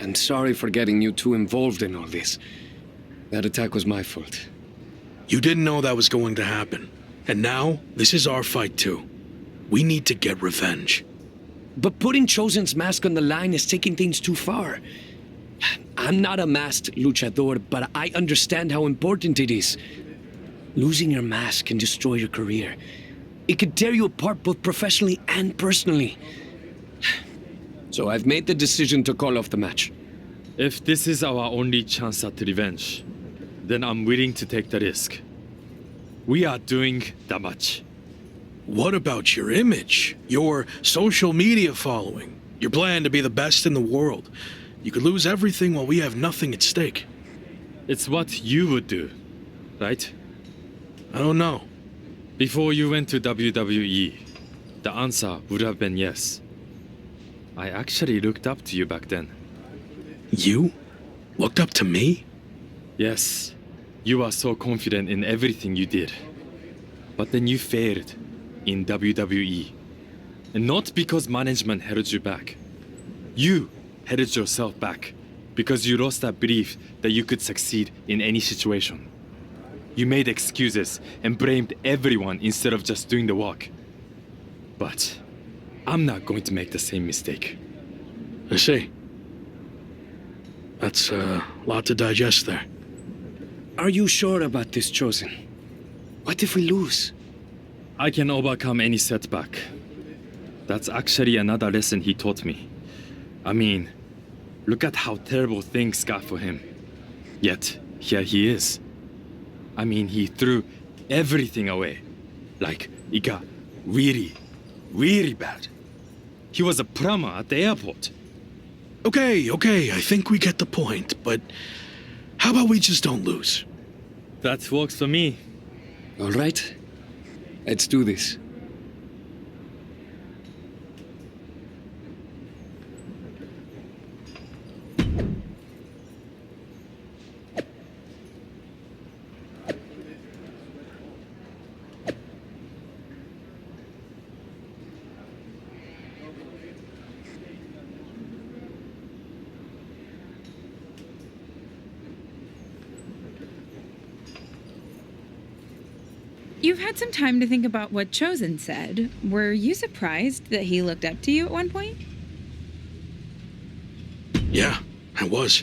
I'm sorry for getting you too involved in all this. That attack was my fault. You didn't know that was going to happen. And now, this is our fight too. We need to get revenge. But putting Chosen's mask on the line is taking things too far. I'm not a masked luchador, but I understand how important it is. Losing your mask can destroy your career. It could tear you apart both professionally and personally. So I've made the decision to call off the match. If this is our only chance at revenge, then I'm willing to take the risk. We are doing that much. What about your image? Your social media following? Your plan to be the best in the world? You could lose everything while we have nothing at stake. It's what you would do, right? I don't know. Before you went to WWE, the answer would have been yes. I actually looked up to you back then. You? Looked up to me? Yes. You are so confident in everything you did. But then you failed in WWE. And not because management held you back. You held yourself back because you lost that belief that you could succeed in any situation. You made excuses and blamed everyone instead of just doing the work. But I'm not going to make the same mistake. I see. That's a lot to digest there. Are you sure about this, Chosen? What if we lose? I can overcome any setback. That's actually another lesson he taught me. I mean, look at how terrible things got for him. Yet, here he is. I mean, he threw everything away. Like, it got really, really bad. He was a plumber at the airport. Okay, I think we get the point, but how about we just don't lose? That works for me. All right. Let's do this. You've had some time to think about what Chosen said. Were you surprised that he looked up to you at one point? Yeah, I was.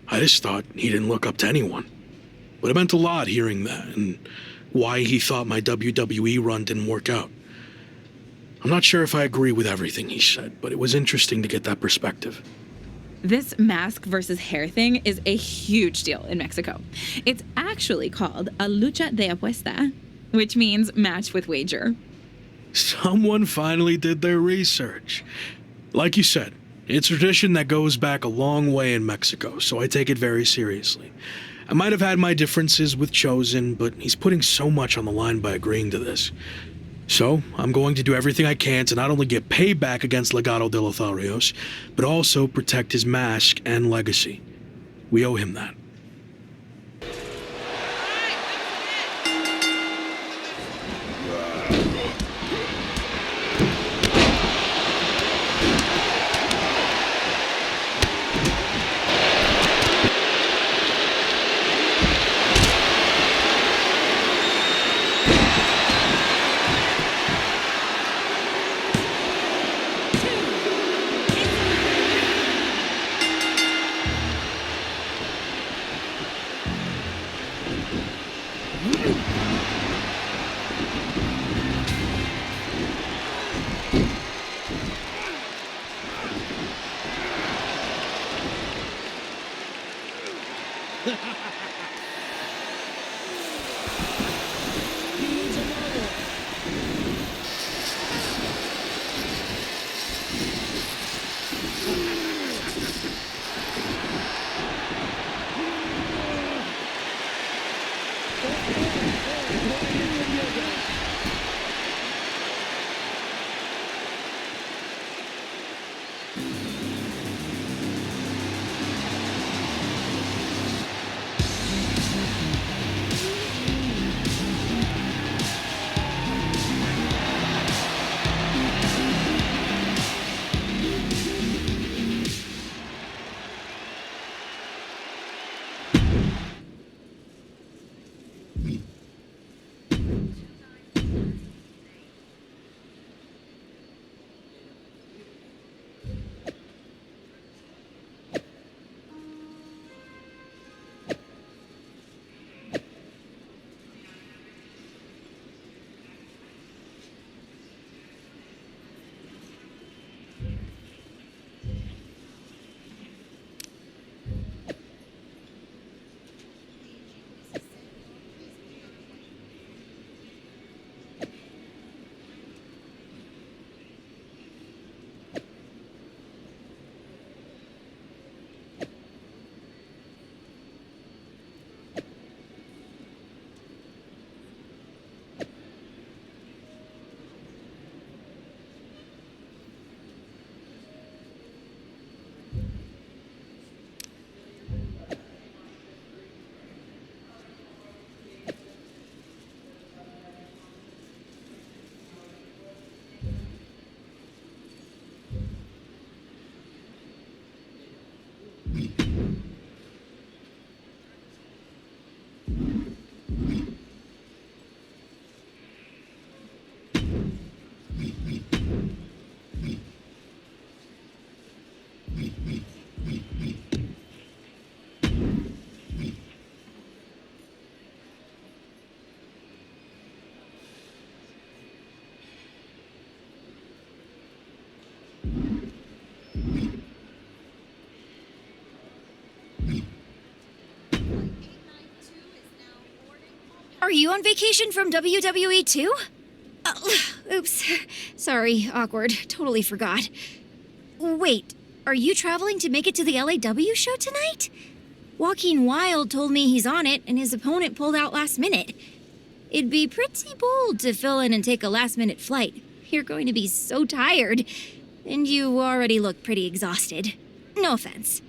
I just thought he didn't look up to anyone. But it meant a lot hearing that, and why he thought my WWE run didn't work out. I'm not sure if I agree with everything he said, but it was interesting to get that perspective. This mask versus hair thing is a huge deal in Mexico. It's actually called a lucha de apuesta, which means match with wager. Someone finally did their research. Like you said, it's a tradition that goes back a long way in Mexico, so I take it very seriously. I might have had my differences with Chosen, but he's putting so much on the line by agreeing to this. So, I'm going to do everything I can to not only get payback against Legado de Lotharios, but also protect his mask and legacy. We owe him that. Are you on vacation from WWE too? Oops. Sorry, awkward. Totally forgot. Wait, are you traveling to make it to the LAW show tonight? Joaquin Wild told me he's on it and his opponent pulled out last minute. It'd be pretty bold to fill in and take a last-minute flight. You're going to be so tired. And you already look pretty exhausted. No offense.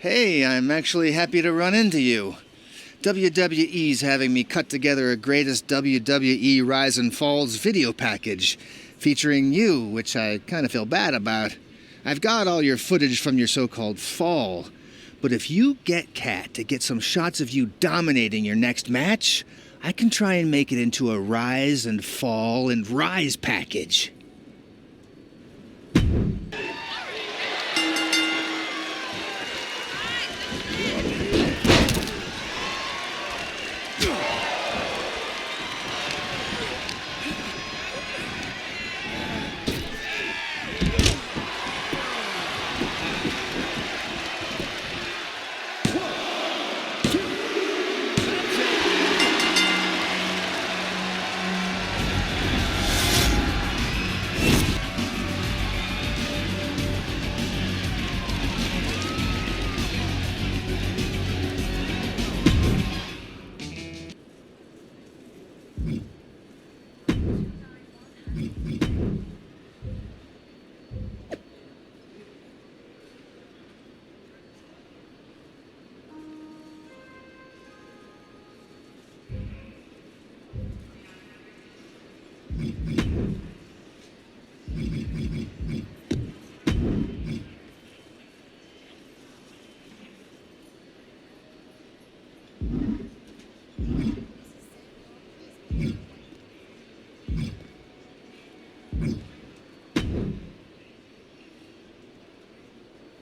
Hey, I'm actually happy to run into you. WWE's having me cut together a greatest WWE Rise and Falls video package featuring you, which I kind of feel bad about. I've got all your footage from your so-called fall, but if you get Kat to get some shots of you dominating your next match, I can try and make it into a Rise and Fall and Rise package.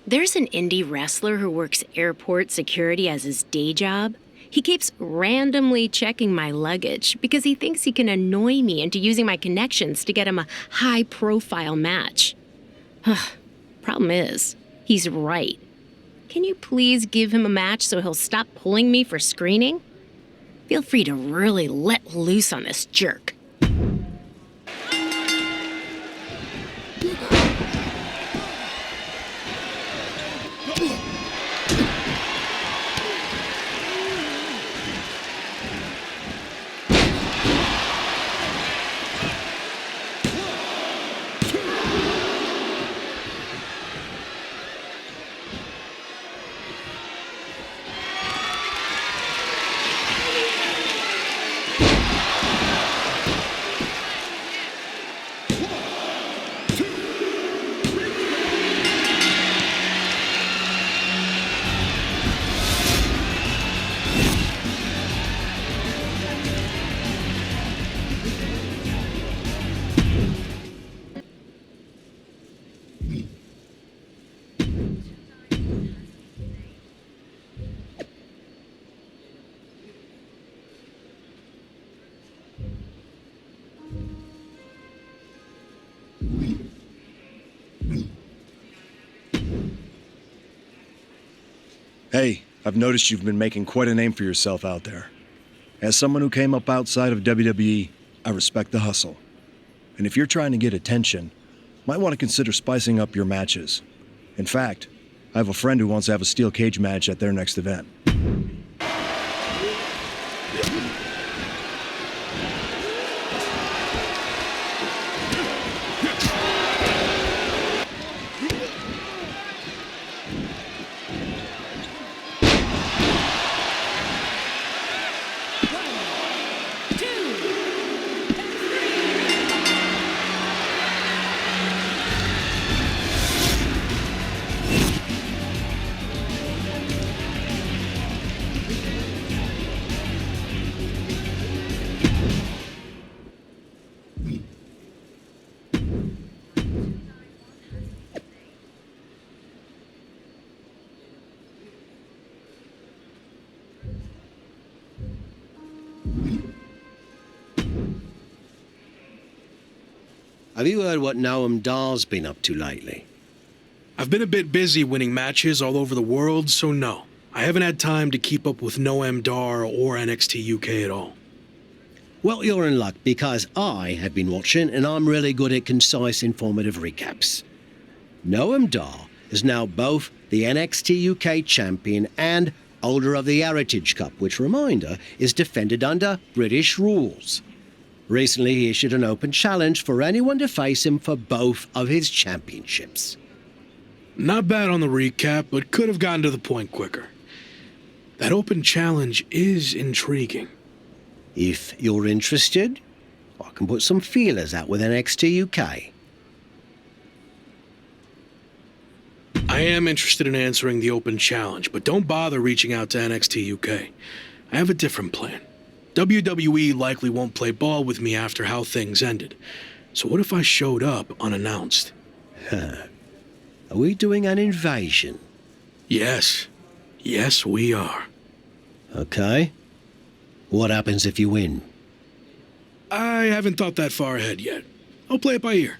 There's an indie wrestler who works airport security as his day job. He keeps randomly checking my luggage because he thinks he can annoy me into using my connections to get him a high-profile match. Problem is, he's right. Can you please give him a match so he'll stop pulling me for screening? Feel free to really let loose on this jerk. Hey, I've noticed you've been making quite a name for yourself out there. As someone who came up outside of WWE, I respect the hustle. And if you're trying to get attention, might want to consider spicing up your matches. In fact, I have a friend who wants to have a steel cage match at their next event. Have you heard what Noam Dar's been up to lately? I've been a bit busy winning matches all over the world, so no. I haven't had time to keep up with Noam Dar or NXT UK at all. Well, you're in luck because I have been watching and I'm really good at concise, informative recaps. Noam Dar is now both the NXT UK champion and holder of the Heritage Cup, which, reminder, is defended under British rules. Recently, he issued an open challenge for anyone to face him for both of his championships. Not bad on the recap, but could have gotten to the point quicker. That open challenge is intriguing. If you're interested, I can put some feelers out with NXT UK. I am interested in answering the open challenge, but don't bother reaching out to NXT UK. I have a different plan. WWE likely won't play ball with me after how things ended. So what if I showed up unannounced? Are we doing an invasion? Yes. Yes, we are. Okay. What happens if you win? I haven't thought that far ahead yet. I'll play it by ear.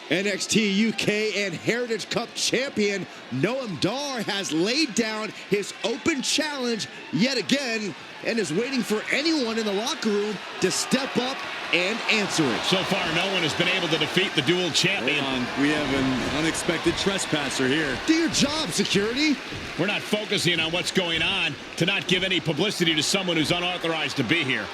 NXT UK and Heritage Cup champion Noam Dar has laid down his open challenge yet again and is waiting for anyone in the locker room to step up and answer it. So far, no one has been able to defeat the dual champion. Hold on. We have an unexpected trespasser here. Do your job, security. We're not focusing on what's going on to not give any publicity to someone who's unauthorized to be here.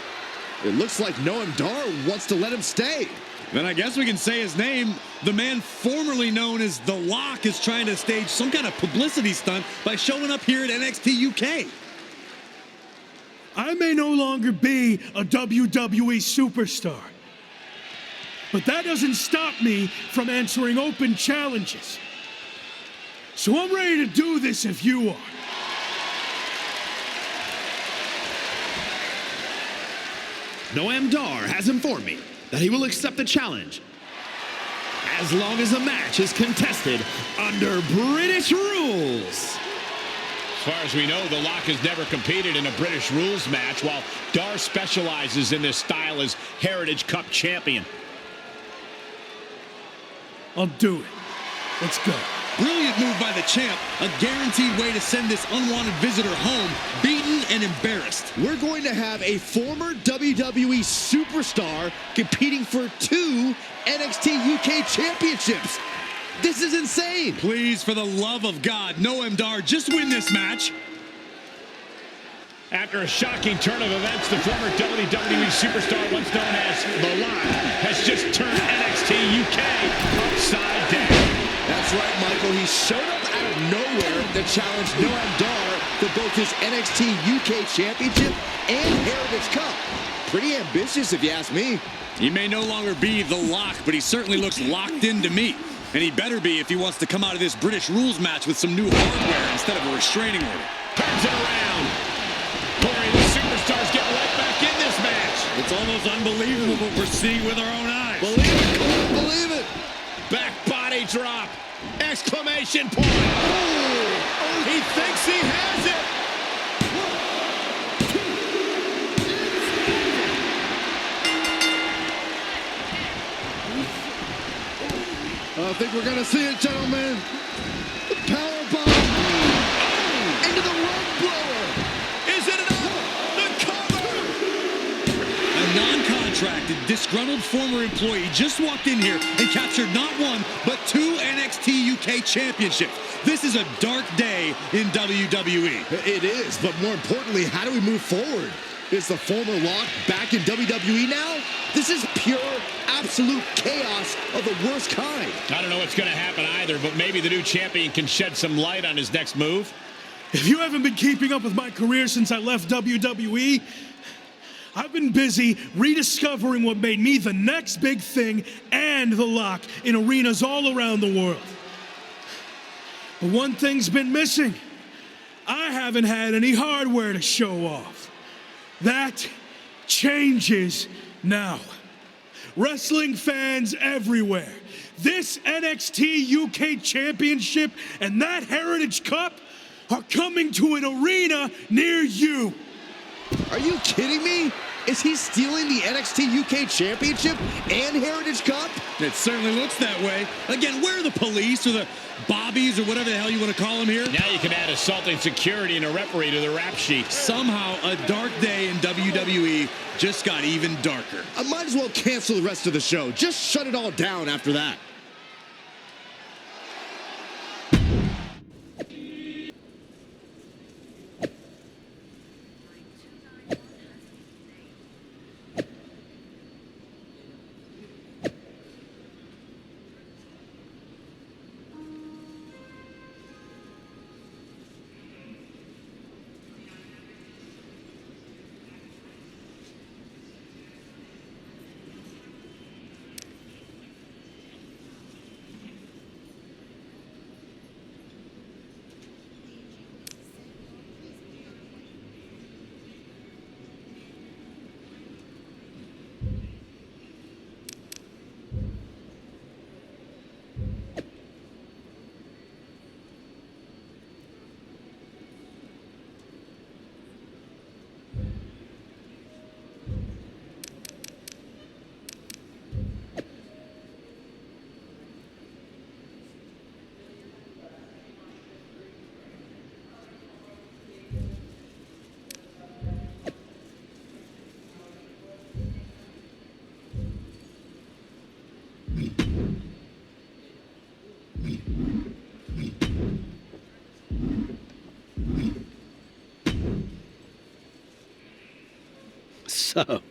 It looks like Noam Dar wants to let him stay. Then I guess we can say his name. The man formerly known as The Lock is trying to stage some kind of publicity stunt by showing up here at NXT UK. I may no longer be a WWE superstar, but that doesn't stop me from answering open challenges. So I'm ready to do this if you are. Noam Dar has informed me that he will accept the challenge as long as the match is contested under British rules. As far as we know, The Lock has never competed in a British rules match, while Dar specializes in this style as Heritage Cup champion. I'll do it. Let's go. Brilliant move by the champ. A guaranteed way to send this unwanted visitor home, beaten and embarrassed. We're going to have a former WWE superstar competing for 2 NXT UK championships. This is insane. Please, for the love of God, Noam Dar, just win this match. After a shocking turn of events, the former WWE superstar, once known as The Lock, has just turned NXT UK upside down. That's right, Michael. He showed up out of nowhere to challenge Noam Dar for both his NXT UK Championship and Heritage Cup. Pretty ambitious, if you ask me. He may no longer be The Lock, but he certainly looks locked in to me. And he better be if he wants to come out of this British rules match with some new hardware instead of a restraining order. Turns it around. Corey, the superstars get right back in this match. It's almost unbelievable what we're seeing with our own eyes. Believe it, Cole, believe it. Back body drop. Exclamation point. Oh, he thinks he has it. think we're gonna see it, gentlemen. The power bomb into the rug blower. Is it enough? The cover! A non-contracted, disgruntled former employee just walked in here and captured not one, but 2 NXT UK championships. This is a dark day in WWE. It is, but more importantly, how do we move forward? Is the former Lock back in WWE now? This is pure, absolute chaos of the worst kind. I don't know what's going to happen either, but maybe the new champion can shed some light on his next move. If you haven't been keeping up with my career since I left WWE, I've been busy rediscovering what made me the next big thing and the Lock in arenas all around the world. But one thing's been missing. I haven't had any hardware to show off. That changes now. Wrestling fans everywhere, this NXT UK Championship and that Heritage Cup are coming to an arena near you. Are you kidding me? Is he stealing the NXT UK Championship and Heritage Cup? It certainly looks that way. Again, where are the police or the bobbies or whatever the hell you want to call them here? Now you can add assaulting security and a referee to the rap sheet. Somehow, a dark day in WWE just got even darker. I might as well cancel the rest of the show. Just shut it all down after that. So,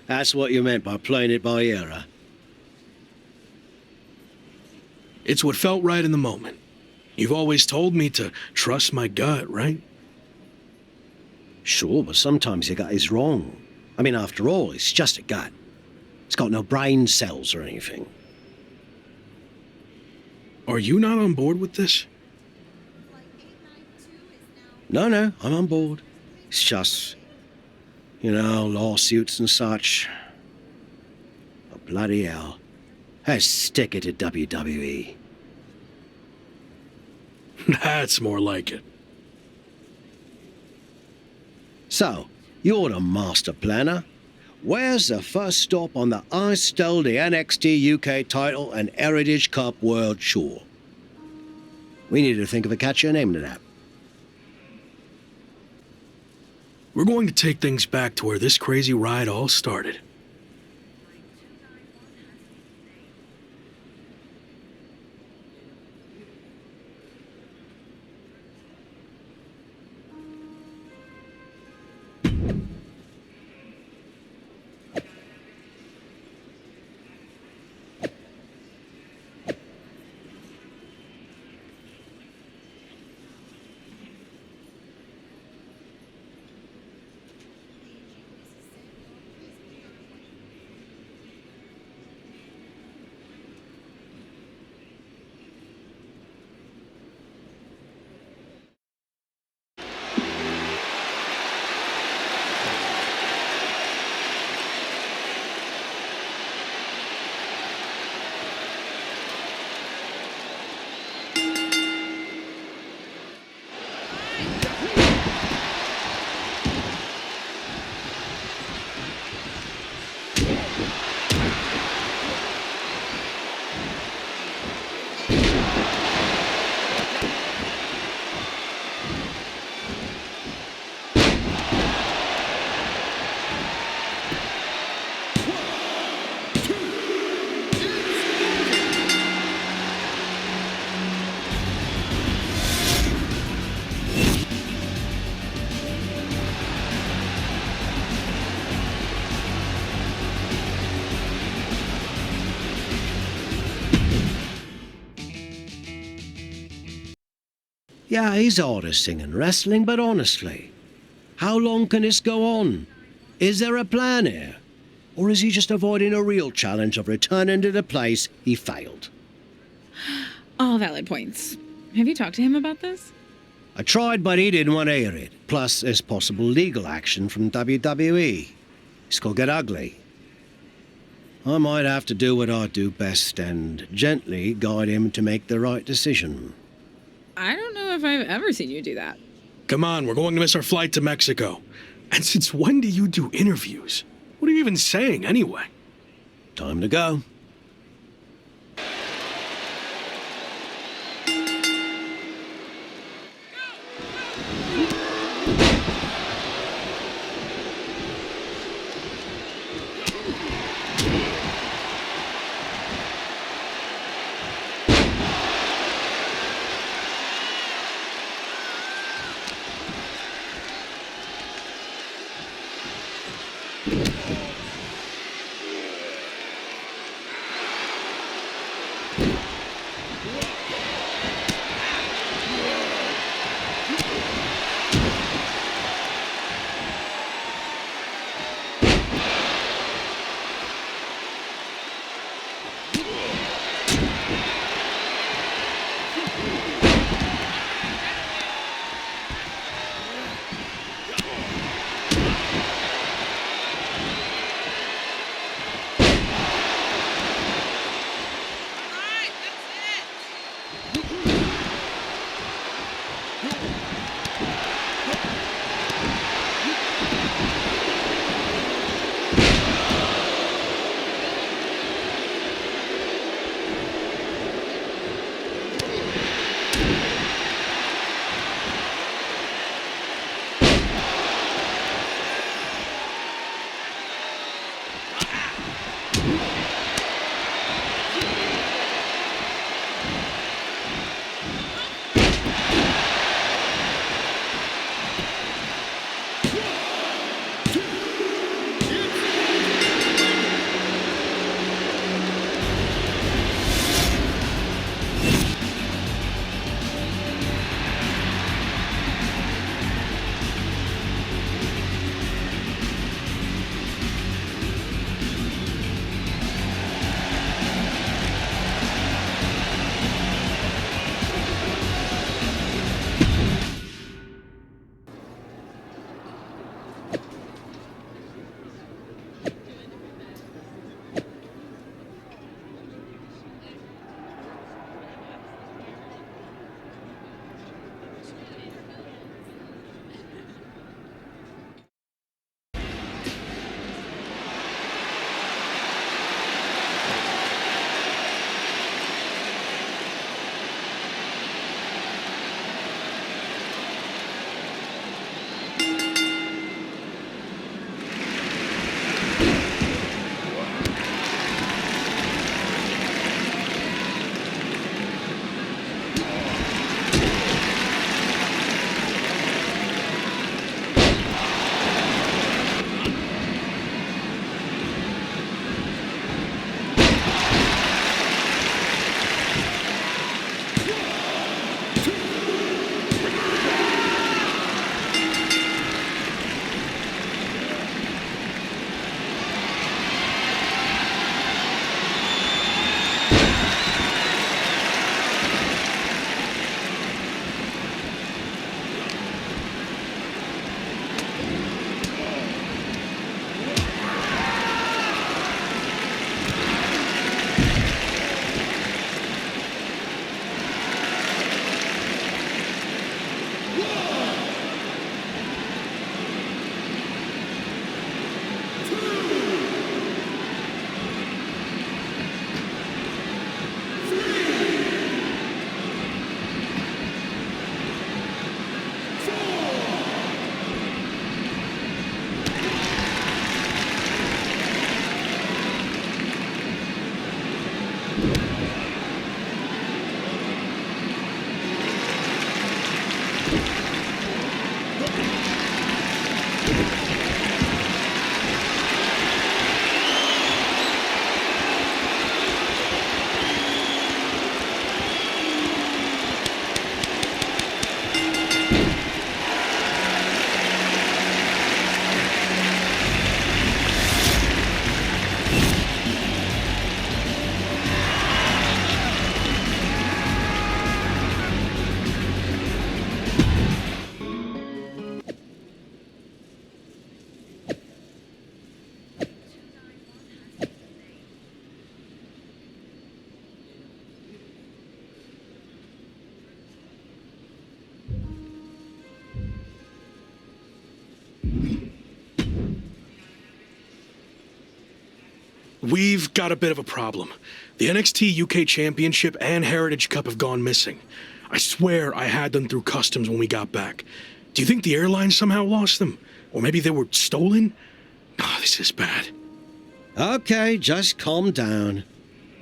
that's what you meant by playing it by ear, huh? It's what felt right in the moment. You've always told me to trust my gut, right? Sure, but sometimes your gut is wrong. I mean, after all, it's just a gut. It's got no brain cells or anything. Are you not on board with this? No, I'm on board. It's just, lawsuits and such. But bloody hell. Let's stick it to WWE. That's more like it. So, you're the master planner. Where's the first stop on the I stole the NXT UK title and Heritage Cup World Tour? We need to think of a catchier name to that. We're going to take things back to where this crazy ride all started. Yeah, he's hard as singing wrestling, but honestly, how long can this go on? Is there a plan here? Or is he just avoiding a real challenge of returning to the place he failed? All valid points. Have you talked to him about this? I tried, but he didn't want to hear it. Plus, there's possible legal action from WWE. This could get ugly. I might have to do what I do best and gently guide him to make the right decision. I don't know if I've ever seen you do that. Come on, we're going to miss our flight to Mexico. And since when do you do interviews? What are you even saying, anyway? Time to go. We've got a bit of a problem. The NXT UK Championship and Heritage Cup have gone missing. I swear I had them through customs when we got back. Do you think the airline somehow lost them? Or maybe they were stolen? Oh, this is bad. Okay, just calm down.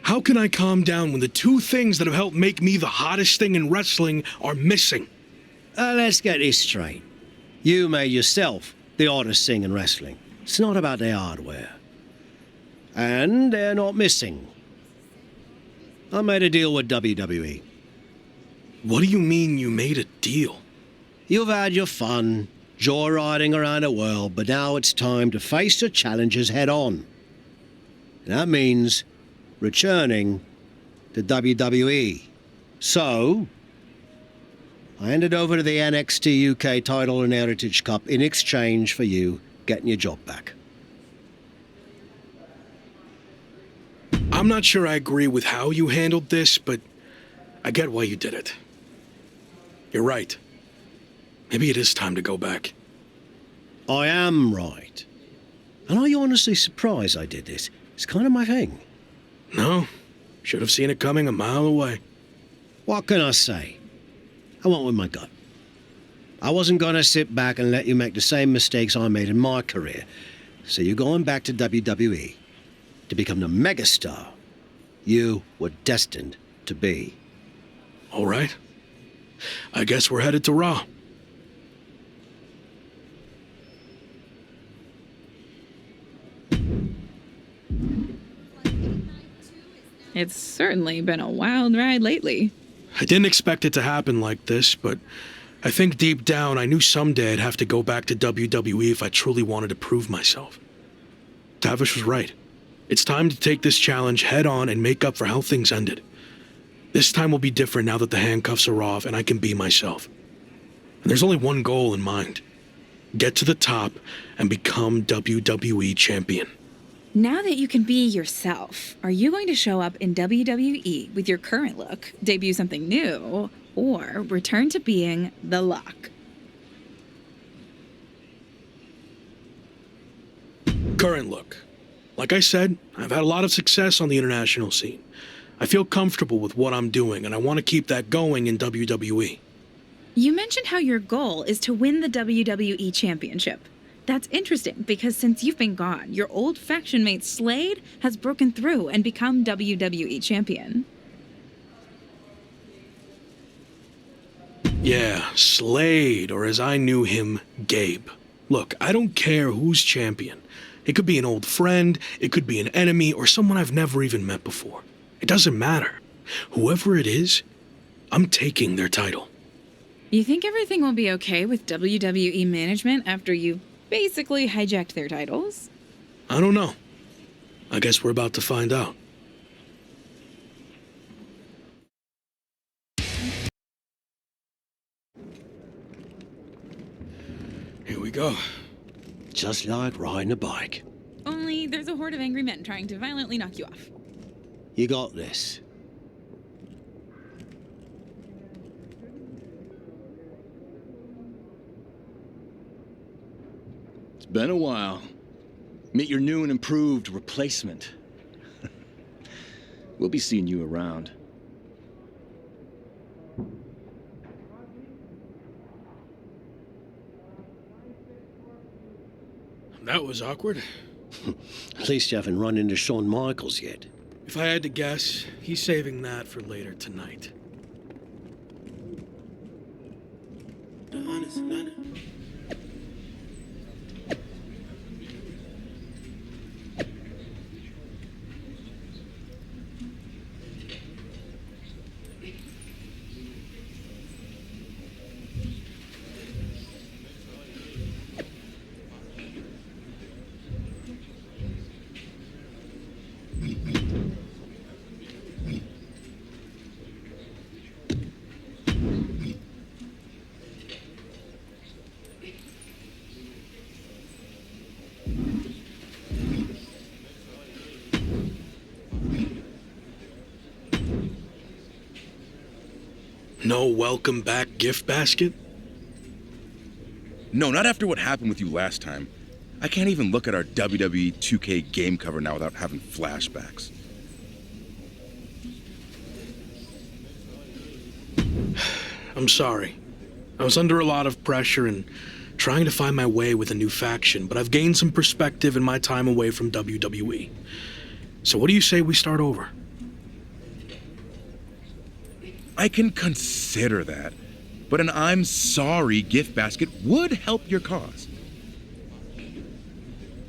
How can I calm down when the two things that have helped make me the hottest thing in wrestling are missing? Let's get this straight. You made yourself the hottest thing in wrestling. It's not about the hardware. And they're not missing. I made a deal with WWE. What do you mean you made a deal? You've had your fun, joyriding around the world, but now it's time to face the challenges head on. That means returning to WWE. So, I handed over to the NXT UK title and Heritage Cup in exchange for you getting your job back. I'm not sure I agree with how you handled this, but I get why you did it. You're right. Maybe it is time to go back. I am right. And are you honestly surprised I did this? It's kind of my thing. No, should have seen it coming a mile away. What can I say? I went with my gut. I wasn't going to sit back and let you make the same mistakes I made in my career. So you're going back to WWE to become the megastar you were destined to be. All right. I guess we're headed to Raw. It's certainly been a wild ride lately. I didn't expect it to happen like this, but I think deep down I knew someday I'd have to go back to WWE if I truly wanted to prove myself. Tavish was right. It's time to take this challenge head on and make up for how things ended. This time will be different now that the handcuffs are off and I can be myself. And there's only one goal in mind. Get to the top and become WWE champion. Now that you can be yourself, are you going to show up in WWE with your current look, debut something new, or return to being the Lock? Current look. Like I said, I've had a lot of success on the international scene. I feel comfortable with what I'm doing, and I want to keep that going in WWE. You mentioned how your goal is to win the WWE Championship. That's interesting because since you've been gone, your old faction mate Slade has broken through and become WWE Champion. Yeah, Slade, or as I knew him, Gabe. Look, I don't care who's champion. It could be an old friend, it could be an enemy, or someone I've never even met before. It doesn't matter. Whoever it is, I'm taking their title. You think everything will be okay with WWE management after you basically hijacked their titles? I don't know. I guess we're about to find out. Here we go. Just like riding a bike. Only there's a horde of angry men trying to violently knock you off. You got this. It's been a while. Meet your new and improved replacement. We'll be seeing you around. That was awkward. At least you haven't run into Shawn Michaels yet. If I had to guess, he's saving that for later tonight. No welcome back gift basket? No, not after what happened with you last time. I can't even look at our WWE 2K game cover now without having flashbacks. I'm sorry. I was under a lot of pressure and trying to find my way with a new faction, but I've gained some perspective in my time away from WWE. So what do you say we start over? I can consider that, but an I'm sorry gift basket would help your cause.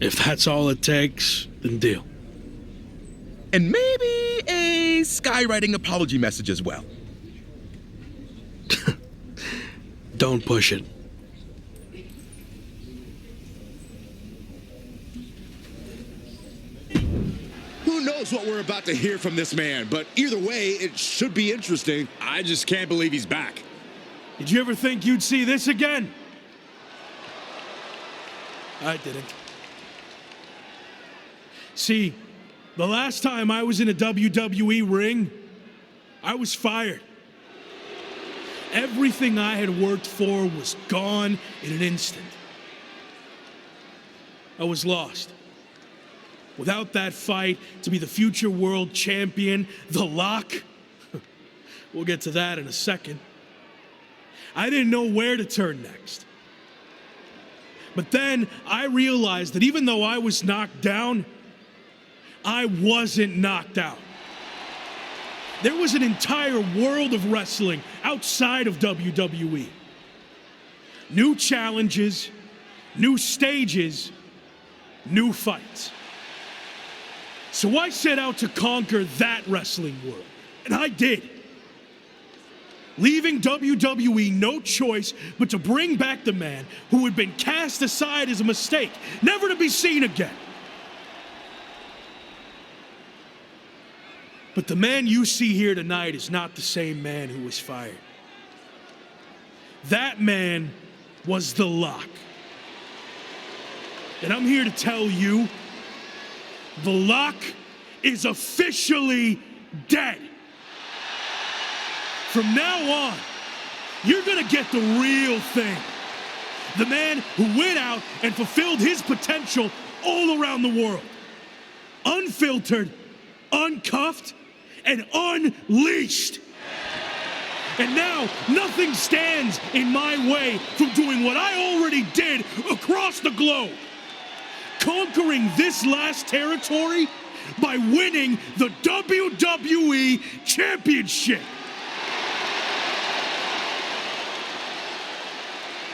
If that's all it takes, then deal. And maybe a skywriting apology message as well. Don't push it. Who knows what we're about to hear from this man, but either way, it should be interesting. I just can't believe he's back. Did you ever think you'd see this again? I didn't. See, the last time I was in a WWE ring, I was fired. Everything I had worked for was gone in an instant. I was lost. Without that fight to be the future world champion, The Lock, we'll get to that in a second. I didn't know where to turn next. But then I realized that even though I was knocked down, I wasn't knocked out. There was an entire world of wrestling outside of WWE. New challenges, new stages, new fights. So I set out to conquer that wrestling world, and I did. Leaving WWE no choice but to bring back the man who had been cast aside as a mistake, never to be seen again. But the man you see here tonight is not the same man who was fired. That man was The Lock. And I'm here to tell you, The Lock is officially dead. From now on, you're gonna get the real thing. The man who went out and fulfilled his potential all around the world. Unfiltered, uncuffed, and unleashed. And now, nothing stands in my way from doing what I already did across the globe. Conquering this last territory by winning the WWE Championship.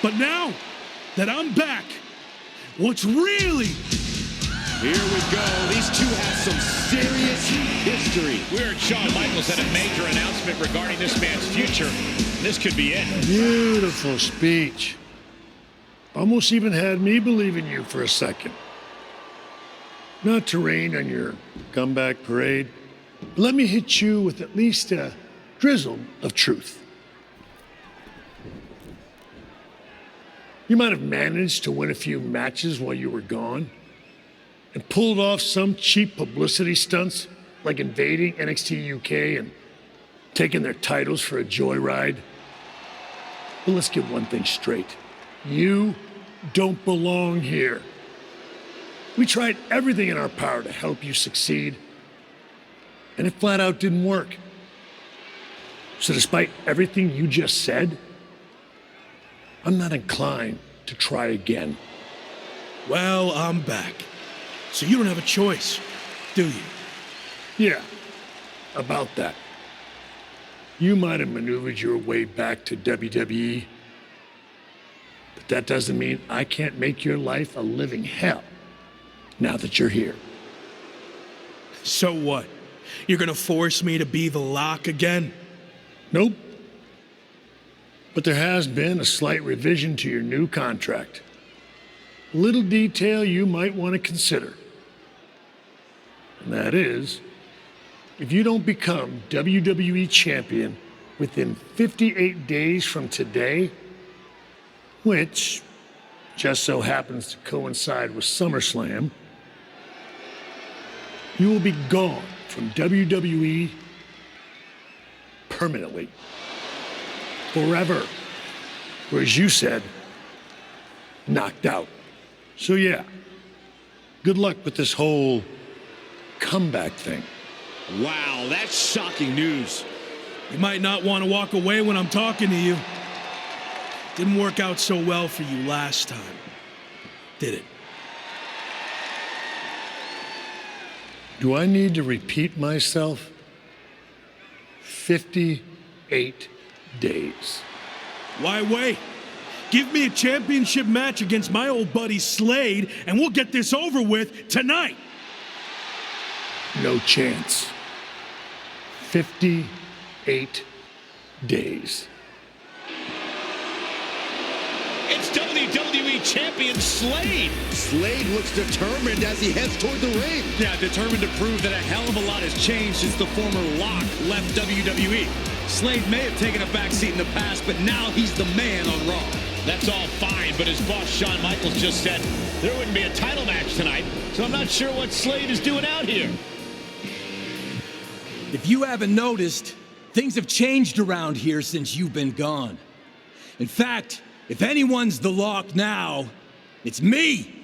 But now that I'm back, what's really... Here we go. These two have some serious history. We heard Shawn Michaels had a major announcement regarding this man's future. This could be it. Beautiful speech. Almost even had me believe in you for a second. Not to rain on your comeback parade, but let me hit you with at least a drizzle of truth. You might have managed to win a few matches while you were gone, and pulled off some cheap publicity stunts like invading NXT UK and taking their titles for a joyride. But let's get one thing straight. You don't belong here. We tried everything in our power to help you succeed, and it flat out didn't work. So despite everything you just said, I'm not inclined to try again. Well, I'm back. So you don't have a choice, do you? Yeah, about that. You might have maneuvered your way back to WWE, but that doesn't mean I can't make your life a living hell now that you're here. So what? You're gonna force me to be The Lock again? Nope. But there has been a slight revision to your new contract. A little detail you might want to consider. And that is, if you don't become WWE champion within 58 days from today, which just so happens to coincide with SummerSlam, you will be gone from WWE permanently. Forever. Or as you said, knocked out. So yeah, good luck with this whole comeback thing. Wow, that's shocking news. You might not want to walk away when I'm talking to you. Didn't work out so well for you last time, did it? Do I need to repeat myself? 58 days. Why wait? Give me a championship match against my old buddy Slade, and we'll get this over with tonight. No chance. 58 days. It's WWE Champion Slade. Slade looks determined as he heads toward the ring. Yeah, determined to prove that a hell of a lot has changed since the former Lock left WWE. Slade may have taken a backseat in the past, but now he's the man on Raw. That's all fine, but his boss Shawn Michaels just said there wouldn't be a title match tonight, so I'm not sure what Slade is doing out here. If you haven't noticed, things have changed around here since you've been gone. In fact, if anyone's the Lock now, it's me.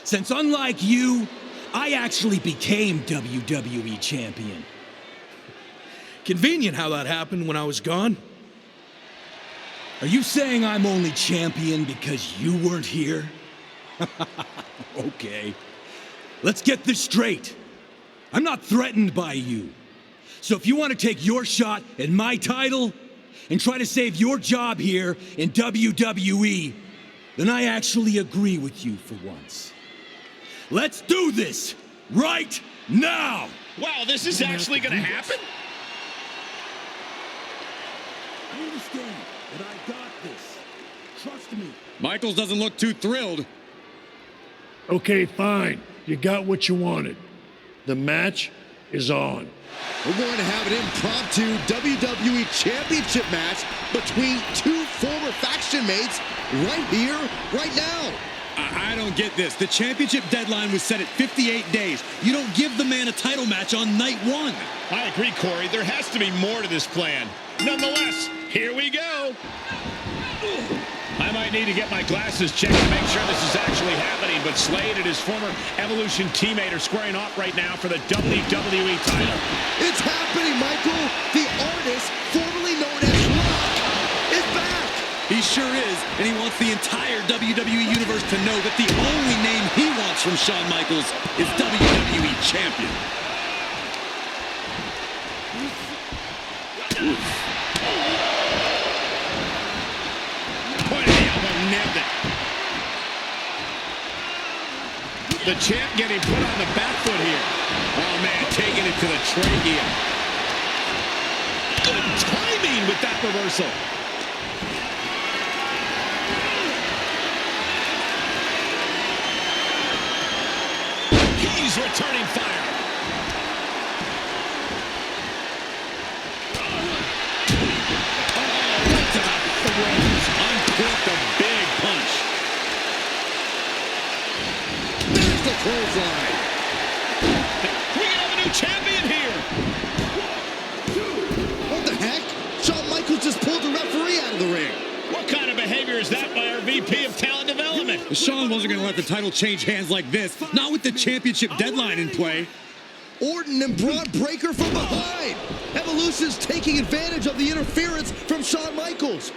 Since unlike you, I actually became WWE champion. Convenient how that happened when I was gone. Are you saying I'm only champion because you weren't here? Okay. Let's get this straight. I'm not threatened by you. So if you want to take your shot at my title and try to save your job here in WWE, then I actually agree with you for once. Let's do this right now! Wow, this is actually going to happen? I understand, but I got this. Trust me. Michaels doesn't look too thrilled. Okay, fine. You got what you wanted. The match is on. We're going to have an impromptu WWE Championship match between two former faction mates right here, right now. I don't get this. The championship deadline was set at 58 days. You don't give the man a title match on night one. I agree, Corey. There has to be more to this plan. Nonetheless, here we go. I might need to get my glasses checked to make sure this is actually happening, but Slade and his former Evolution teammate are squaring off right now for the WWE title. It's happening, Michael. The artist, formerly known as Lock, is back. He sure is, and he wants the entire WWE Universe to know that the only name he wants from Shawn Michaels is WWE Champion. Nailed it. The champ getting put on the back foot here. Oh, man, taking it to the trachea. Good timing with that reversal. He's returning fire. Oh, right to the throat. Uncorked a big punch. There's the clothesline. We have a new champion here. What the heck? Shawn Michaels just pulled the referee out of the ring. What kind of behavior is that by our VP of Talent Development? Shawn wasn't going to let the title change hands like this, not with the championship deadline in play. Orton and Braun Breaker from behind. Evolution's taking advantage of the interference from Shawn Michaels.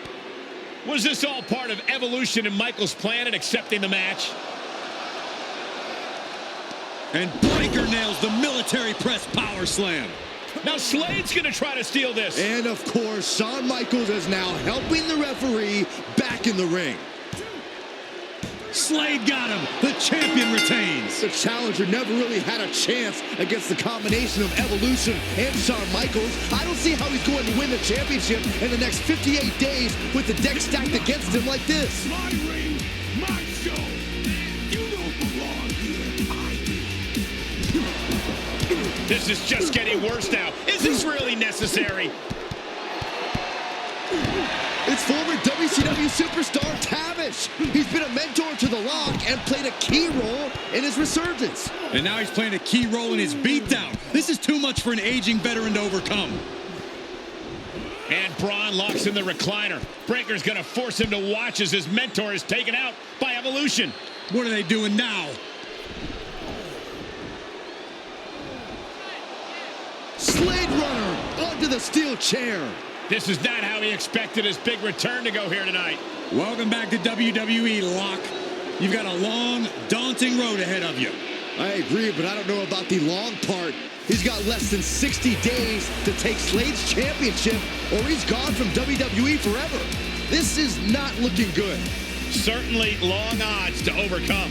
Was this all part of Evolution and Michaels' plan in accepting the match? And Breaker nails the military press power slam. Now Slade's going to try to steal this. And of course, Shawn Michaels is now helping the referee back in the ring. Slade got him. The champion retains. The challenger never really had a chance against the combination of Evolution and Shawn Michaels. I don't see how he's going to win the championship in the next 58 days with the deck stacked against him like this. My ring, my show. You don't belong here. This is just getting worse now. Is this really necessary? It's former WCW superstar Tavish. He's been a mentor to the Lock and played a key role in his resurgence. And now he's playing a key role in his beatdown. This is too much for an aging veteran to overcome. And Braun locks in the recliner. Breaker's going to force him to watch as his mentor is taken out by Evolution. What are they doing now? Slade Runner onto the steel chair. This is not how he expected his big return to go here tonight. Welcome back to WWE, Locke. You've got a long, daunting road ahead of you. I agree, but I don't know about the long part. He's got less than 60 days to take Slade's championship, or he's gone from WWE forever. This is not looking good. Certainly long odds to overcome.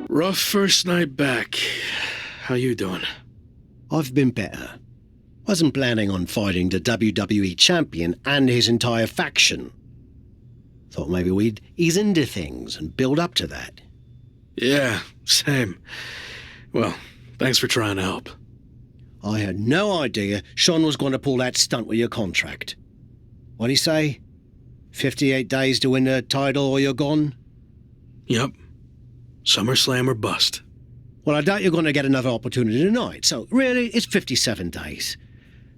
Rough first night back. How you doing? I've been better. Wasn't planning on fighting the WWE champion and his entire faction. Thought maybe we'd ease into things and build up to that. Yeah, same. Well, thanks for trying to help. I had no idea Sean was going to pull that stunt with your contract. What'd he say? 58 days to win the title or you're gone? Yep. SummerSlam or bust. Well, I doubt you're going to get another opportunity tonight, so really, it's 57 days.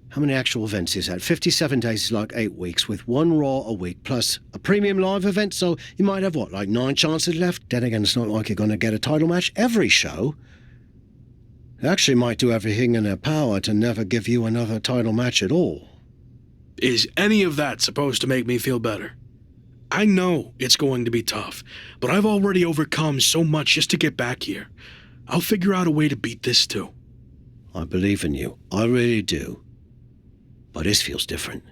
How many actual events is that? 57 days is like 8 weeks, with one Raw a week, plus a premium live event, so you might have, what, like 9 chances left? Then again, it's not like you're going to get a title match every show. They actually might do everything in their power to never give you another title match at all. Is any of that supposed to make me feel better? I know it's going to be tough, but I've already overcome so much just to get back here. I'll figure out a way to beat this too. I believe in you. I really do. But this feels different.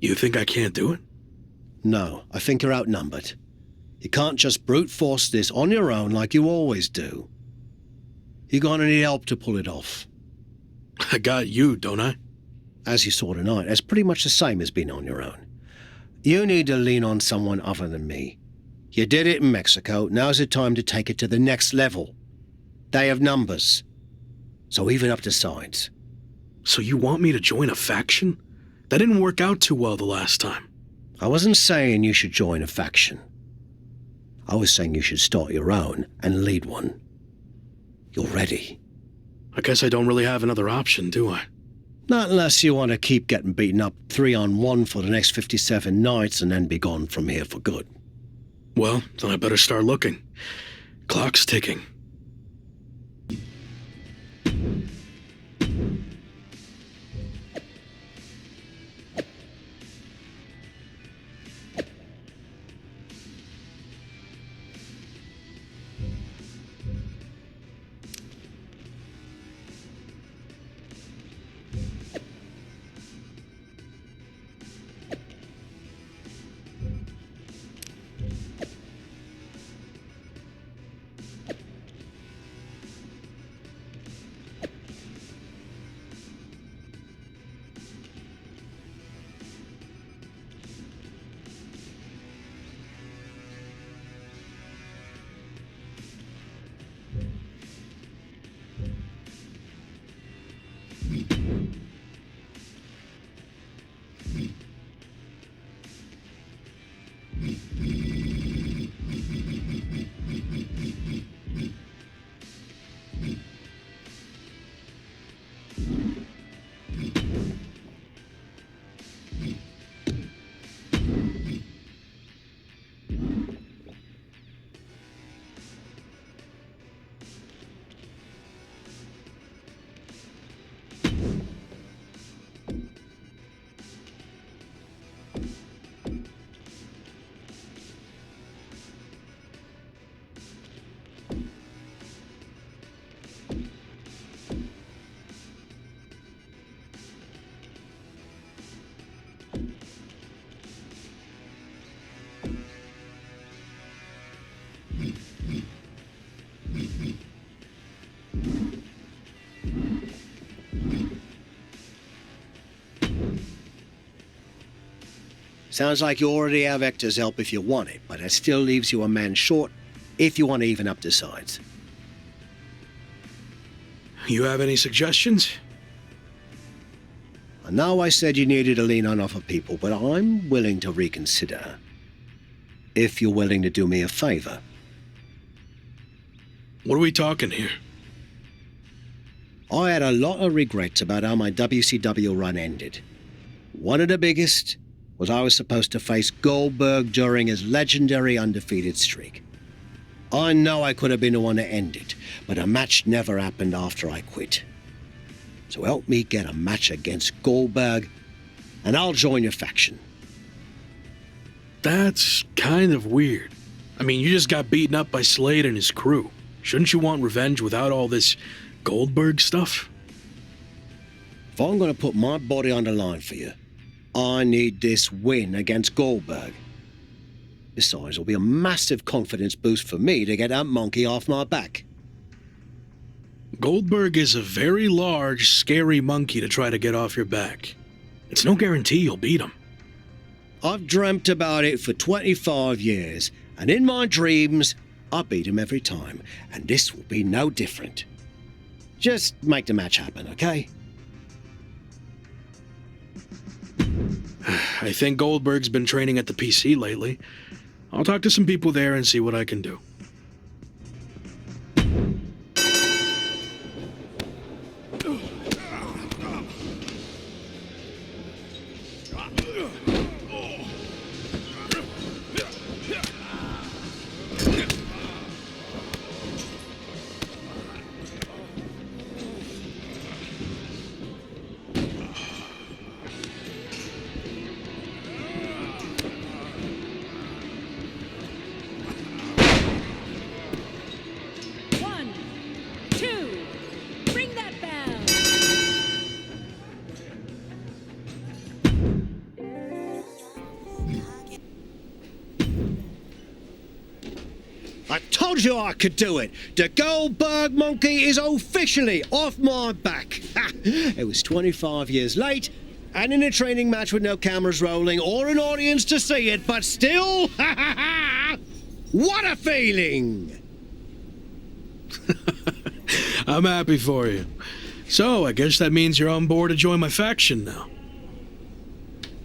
You think I can't do it? No, I think you're outnumbered. You can't just brute force this on your own like you always do. You're gonna need help to pull it off. I got you, don't I? As you saw tonight, that's pretty much the same as being on your own. You need to lean on someone other than me. You did it in Mexico, now's the time to take it to the next level. They have numbers. So even up the sides. So you want me to join a faction? That didn't work out too well the last time. I wasn't saying you should join a faction. I was saying you should start your own and lead one. You're ready. I guess I don't really have another option, do I? Not unless you want to keep getting beaten up 3-on-1 for the next 57 nights and then be gone from here for good. Well, then I better start looking. Clock's ticking. Sounds like you already have Hector's help if you want it, but that still leaves you a man short if you want to even up the sides. You have any suggestions? I know I said you needed to lean on other people, but I'm willing to reconsider. If you're willing to do me a favor. What are we talking here? I had a lot of regrets about how my WCW run ended. One of the biggest was I was supposed to face Goldberg during his legendary undefeated streak. I know I could have been the one to end it, but a match never happened after I quit. So help me get a match against Goldberg, and I'll join your faction. That's kind of weird. I mean, you just got beaten up by Slade and his crew. Shouldn't you want revenge without all this Goldberg stuff? If I'm going to put my body on the line for you, I need this win against Goldberg. Besides, it'll be a massive confidence boost for me to get that monkey off my back. Goldberg is a very large, scary monkey to try to get off your back. It's no guarantee you'll beat him. I've dreamt about it for 25 years, and in my dreams, I beat him every time, and this will be no different. Just make the match happen, okay? I think Goldberg's been training at the PC lately. I'll talk to some people there and see what I can do. I told you I could do it. The Goldberg monkey is officially off my back. Ha! It was 25 years late, and in a training match with no cameras rolling or an audience to see it, but still, what a feeling! I'm happy for you. So, I guess that means you're on board to join my faction now.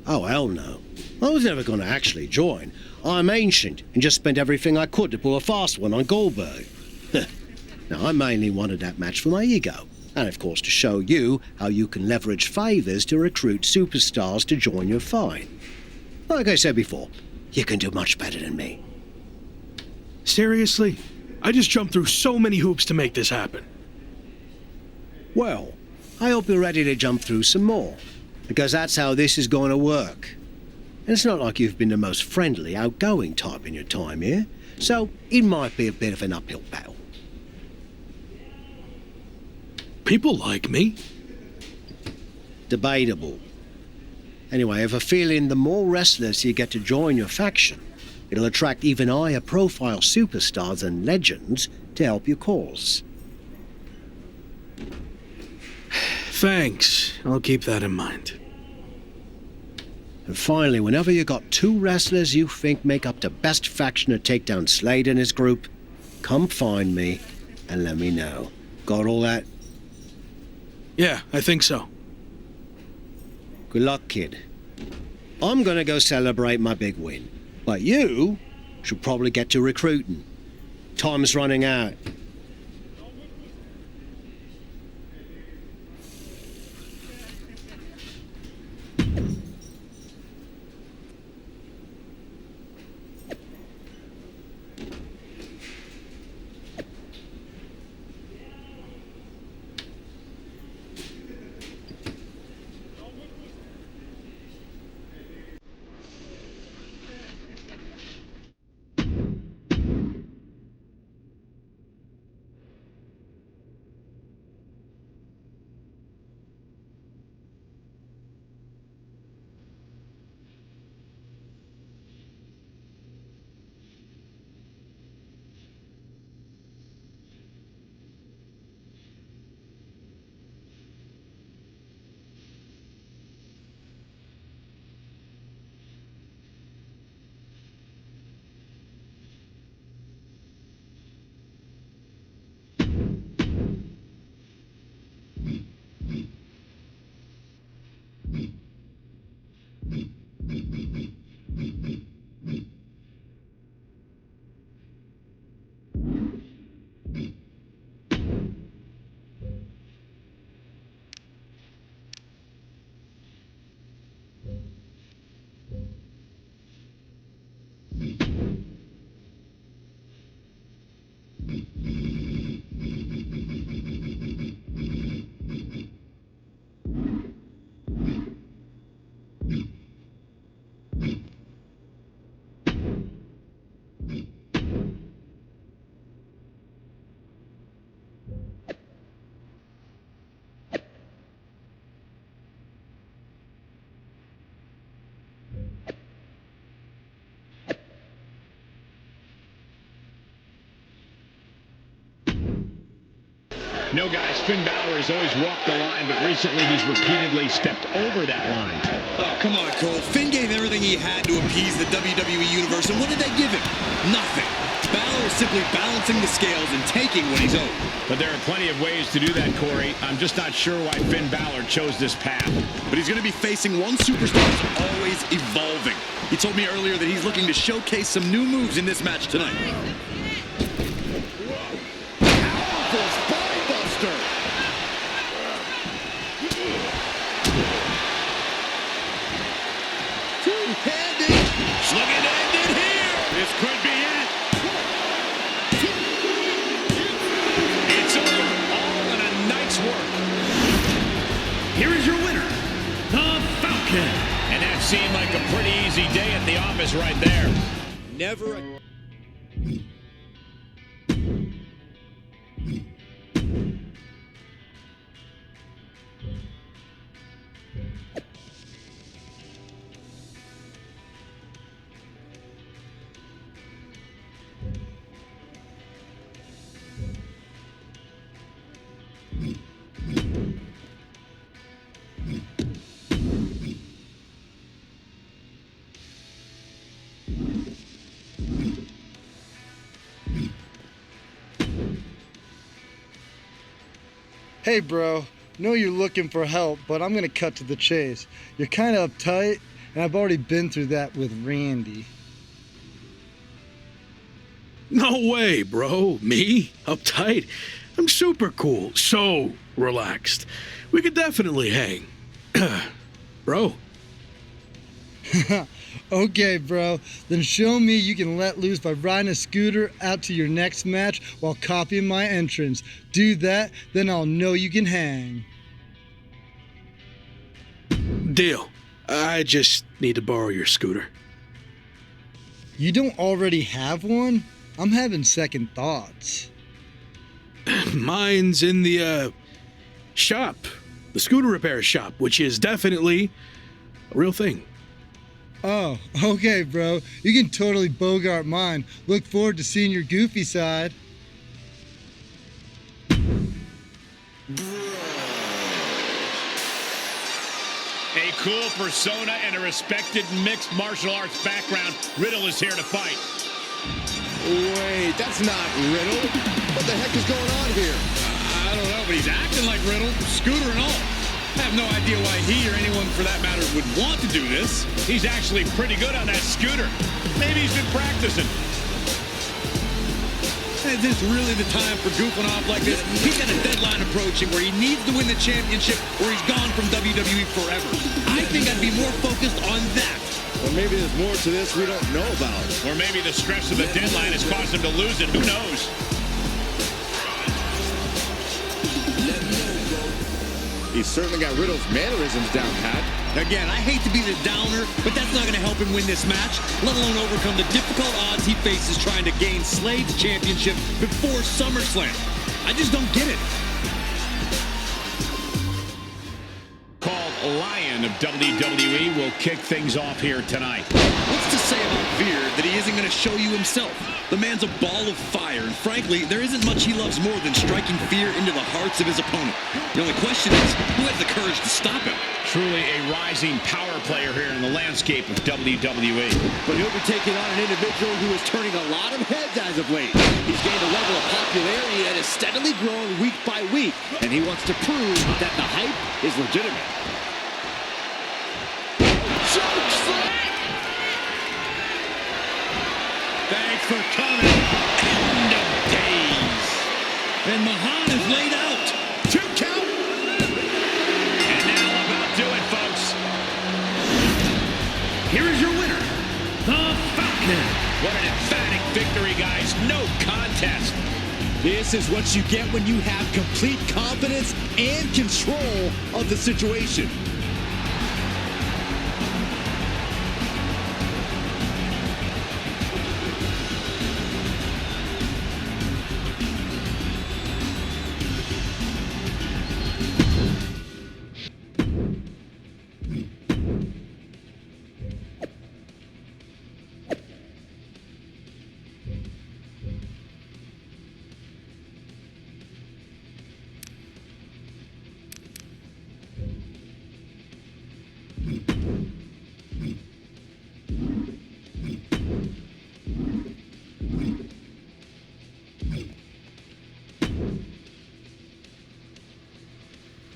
Oh, hell no. I was never going to actually join. I'm ancient and just spent everything I could to pull a fast one on Goldberg. Now, I mainly wanted that match for my ego, and of course to show you how you can leverage favors to recruit superstars to join your fight. Like I said before, you can do much better than me. Seriously? I just jumped through so many hoops to make this happen. Well, I hope you're ready to jump through some more, because that's how this is going to work. And it's not like you've been the most friendly, outgoing type in your time here, so it might be a bit of an uphill battle. People like me. Debatable. Anyway, I have a feeling the more wrestlers you get to join your faction, it'll attract even higher profile superstars and legends to help your cause. Thanks. I'll keep that in mind. And finally, whenever you got two wrestlers you think make up the best faction to take down Slade and his group, come find me and let me know. Got all that? Yeah, I think so. Good luck, kid. I'm gonna go celebrate my big win. But you should probably get to recruiting. Time's running out. No, guys, Finn Balor has always walked the line, but recently he's repeatedly stepped over that line. Oh, come on, Cole. Finn gave everything he had to appease the WWE Universe, and what did they give him? Nothing. Balor is simply balancing the scales and taking what he's owed. But there are plenty of ways to do that, Corey. I'm just not sure why Finn Balor chose this path. But he's going to be facing one superstar who's always evolving. He told me earlier that he's looking to showcase some new moves in this match tonight. Powerful spinebuster. Two-handed. Looking to end it here. This could be it. It's over. All in a night's work. Here is your winner, the Falcon. And that seemed like a pretty easy day at the office right there. Never a... Hey bro, know you're looking for help, but I'm gonna cut to the chase. You're kinda uptight, and I've already been through that with Randy. No way, bro. Me? Uptight? I'm super cool. So relaxed. We could definitely hang. Bro. Okay, bro. Then show me you can let loose by riding a scooter out to your next match while copying my entrance. Do that, then I'll know you can hang. Deal. I just need to borrow your scooter. You don't already have one? I'm having second thoughts. Mine's in the, shop. The scooter repair shop, which is definitely a real thing. Oh, okay, bro. You can totally bogart mine. Look forward to seeing your goofy side. A cool persona and a respected mixed martial arts background. Riddle is here to fight. Wait, that's not Riddle. What the heck is going on here? I don't know, but he's acting like Riddle, scooter and all. I have no idea why he or anyone for that matter would want to do this. He's actually pretty good on that scooter. Maybe he's been practicing. Is this really the time for goofing off like this? He's got a deadline approaching where he needs to win the championship or he's gone from WWE forever. I think I'd be more focused on that. Or maybe there's more to this we don't know about. Or maybe the stress of the deadline has caused him to lose it. Who knows? He's certainly got Riddle's mannerisms down pat. Again, I hate to be the downer, but that's not going to help him win this match, let alone overcome the difficult odds he faces trying to gain Slade's championship before SummerSlam. I just don't get it. Called Lion of WWE will kick things off here tonight. What's to say about Veer that he isn't going to show you himself? The man's a ball of fire, and frankly, there isn't much he loves more than striking fear into the hearts of his opponent. The only question is, who has the courage to stop him? Truly a rising power player here in the landscape of WWE. But he'll be taking on an individual who is turning a lot of heads as of late. He's gained a level of popularity that is steadily growing week by week, and he wants to prove that the hype is legitimate. Thanks for coming. End of days. And Mahan is laid out. 2 count. And now about do it, folks. Here is your winner, the Falcon. What an emphatic victory, guys. No contest. This is what you get when you have complete confidence and control of the situation.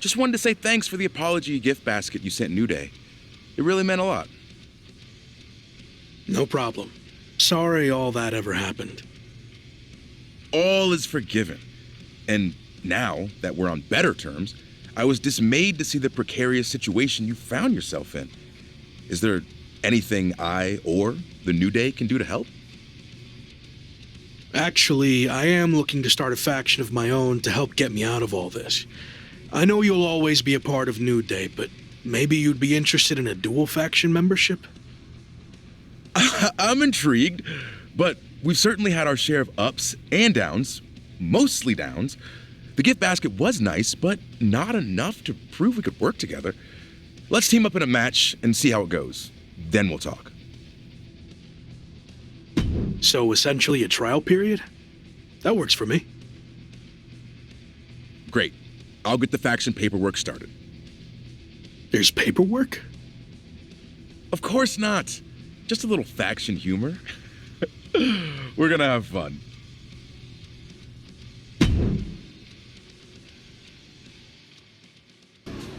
Just wanted to say thanks for the apology gift basket you sent New Day. It really meant a lot. No problem. Sorry all that ever happened. All is forgiven. And now that we're on better terms, I was dismayed to see the precarious situation you found yourself in. Is there anything I or the New Day can do to help? Actually, I am looking to start a faction of my own to help get me out of all this. I know you'll always be a part of New Day, but maybe you'd be interested in a dual faction membership? I'm intrigued, but we've certainly had our share of ups and downs, mostly downs. The gift basket was nice, but not enough to prove we could work together. Let's team up in a match and see how it goes. Then we'll talk. So essentially a trial period? That works for me. Great. I'll get the faction paperwork started. There's paperwork? Of course not. Just a little faction humor. We're gonna have fun.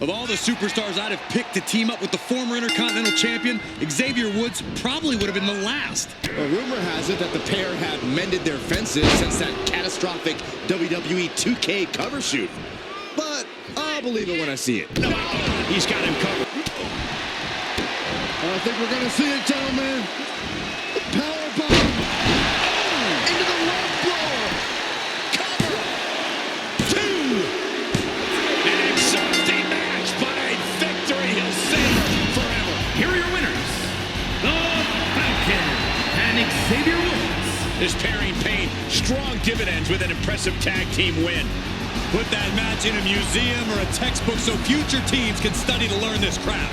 Of all the superstars I'd have picked to team up with the former Intercontinental Champion, Xavier Woods probably would have been the last. A rumor has it that the pair have mended their fences since that catastrophic WWE 2K cover shoot. But I'll believe it when I see it. No, he's got him covered. I think we're going to see it, gentlemen. Powerbomb. Into the low blow. Cover. 2. An exhausting match, but a victory he'll savor forever. Here are your winners, the Falcon and Xavier Woods. This pairing paid strong dividends with an impressive tag team win. Put that match in a museum or a textbook so future teams can study to learn this craft.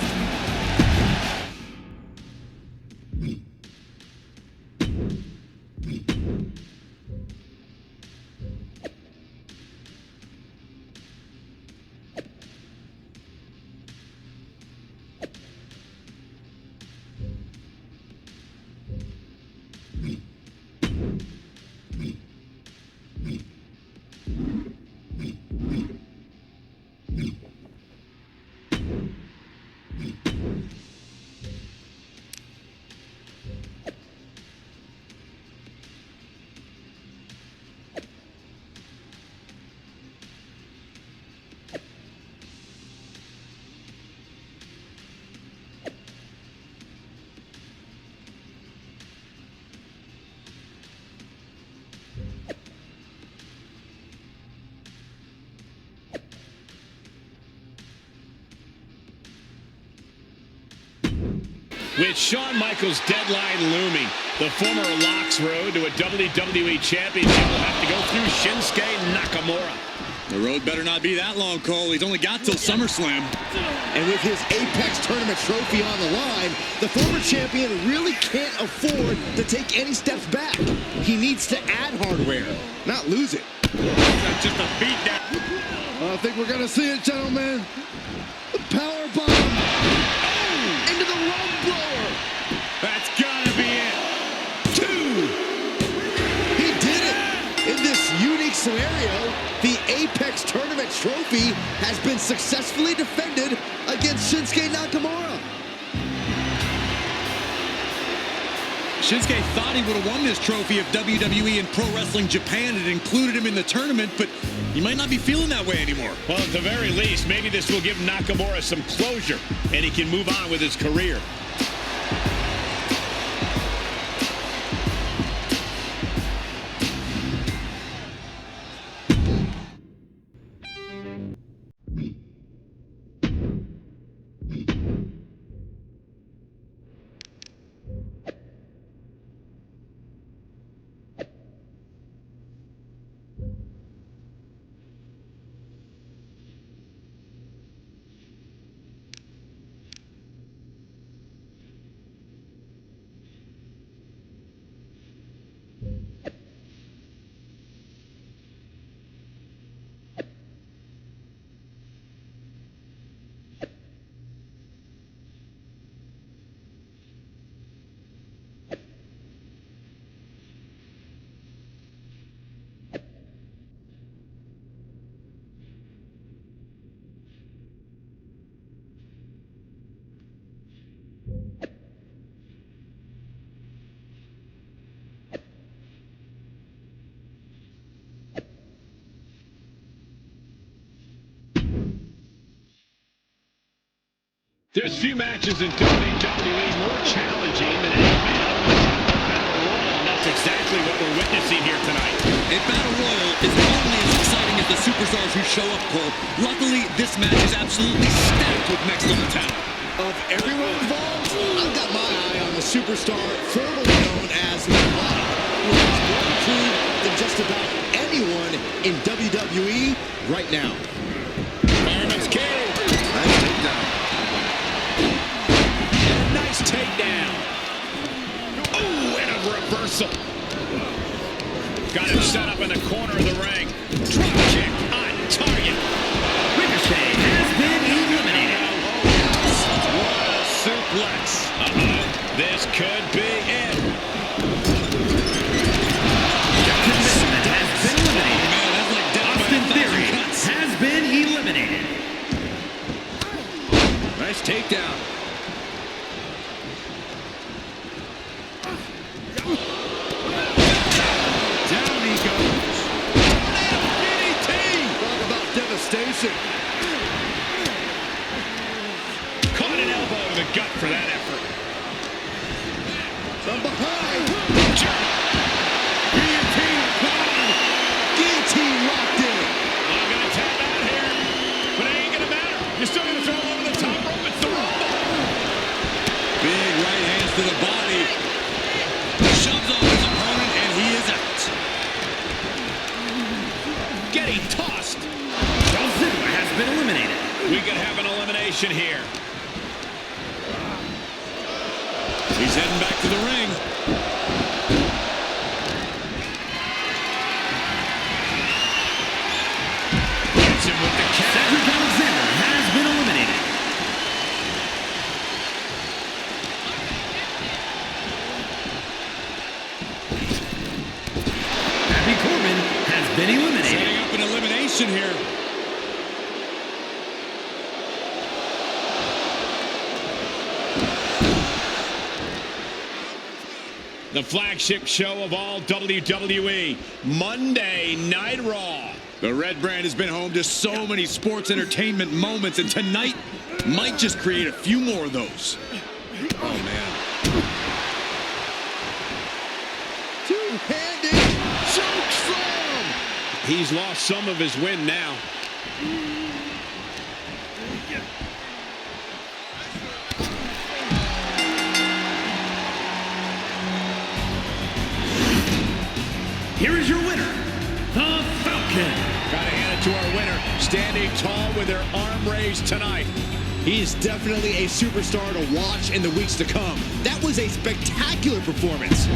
With Shawn Michaels' deadline looming, the former Locks road to a WWE Championship will have to go through Shinsuke Nakamura. The road better not be that long, Cole. He's only got till SummerSlam. And with his Apex Tournament trophy on the line, the former champion really can't afford to take any steps back. He needs to add hardware, not lose it. That's just a beatdown. I think we're going to see it, gentlemen. Power bomb. Into the low blower. That's gotta be it. 2. He did it. In this unique scenario, the Apex Tournament trophy has been successfully defended against Shinsuke Nakamura. Shinsuke thought he would have won this trophy if WWE and Pro Wrestling Japan had included him in the tournament, but he might not be feeling that way anymore. Well, at the very least, maybe this will give Nakamura some closure, and he can move on with his career. There's few matches in WWE more challenging than any Battle Royal, and that's exactly what we're witnessing here tonight. A Battle Royal is only as exciting as the superstars who show up, Cole. Luckily, this match is absolutely stacked with next-level talent. Of everyone involved, I've got my eye on the superstar formerly known as Lana, who has more to prove than just about anyone in WWE right now. Fireman's carry. Nice takedown. Nice takedown. Oh, and a reversal. Got him set up in the corner of the ring. Drop kick on target. Ricochet has been eliminated. What a suplex. This could be it. Captain Benjamin has been eliminated. Austin Theory has been eliminated. Nice takedown. Down he goes. DDT. Talk about devastation. Caught an elbow to the gut for that effort. From behind. Guillotine applied. Guillotine locked in. I'm going to tap out here, but it ain't going to matter. You're still going to throw him over the top rope. It's the Rumble. Big right hands to the body. Shoves off his opponent, and he is out. Getting tossed. Dolph Ziggler has been eliminated. We could have an elimination here. He's heading back to the ring. Gets him with the count. Cedric Alexander has been eliminated. Happy Corbin has been eliminated. Setting up an elimination here. The flagship show of all WWE, Monday Night Raw. The Red Brand has been home to so many sports entertainment moments, and tonight might just create a few more of those. Oh, man. Two-handed choke slam. He's lost some of his win now. Here is your winner, the Falcon. Gotta hand it to our winner, standing tall with their arm raised tonight. He's definitely a superstar to watch in the weeks to come. That was a spectacular performance.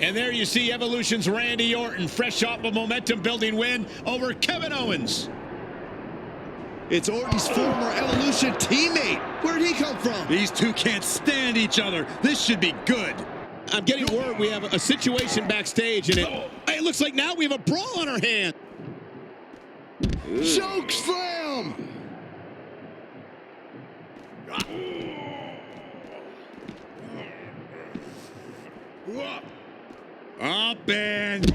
And there you see Evolution's Randy Orton, fresh off a momentum-building win over Kevin Owens. It's Orton's former Evolution teammate. Where'd he come from? These two can't stand each other. This should be good. I'm getting word we have a situation backstage, and it looks like now we have a brawl on our hands. Choke slam! Up and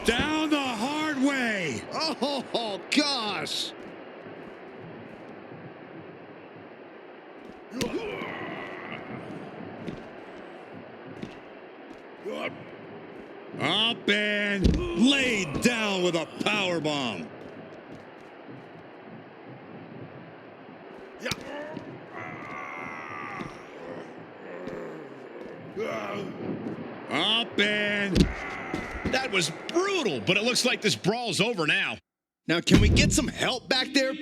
down the hard way. Oh, gosh. Up and laid down with a power bomb. Up and... That was brutal, but it looks like this brawl's over now. Now, can we get some help back there?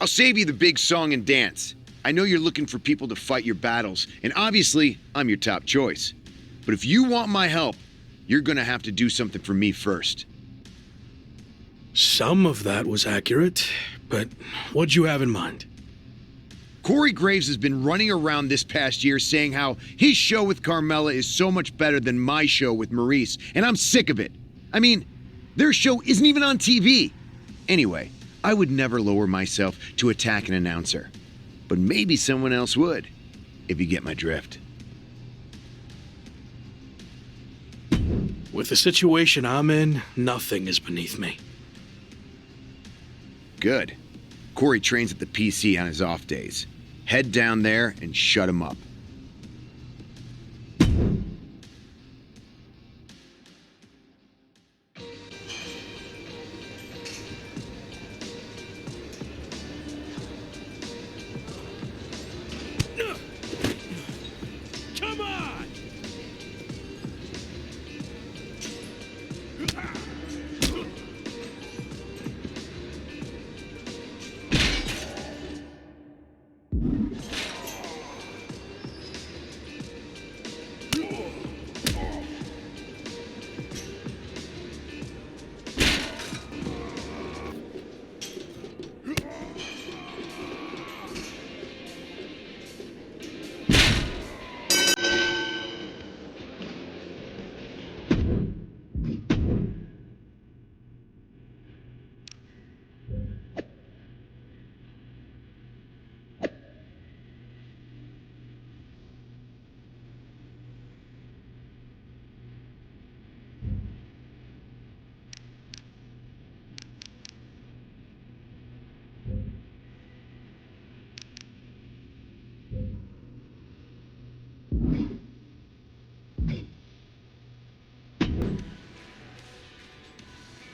I'll save you the big song and dance. I know you're looking for people to fight your battles, and obviously, I'm your top choice. But if you want my help, you're gonna have to do something for me first. Some of that was accurate, but what'd you have in mind? Corey Graves has been running around this past year saying how his show with Carmella is so much better than my show with Maurice, and I'm sick of it. I mean, their show isn't even on TV. Anyway, I would never lower myself to attack an announcer. But maybe someone else would, if you get my drift. With the situation I'm in, nothing is beneath me. Good. Corey trains at the PC on his off days. Head down there and shut him up. Come on!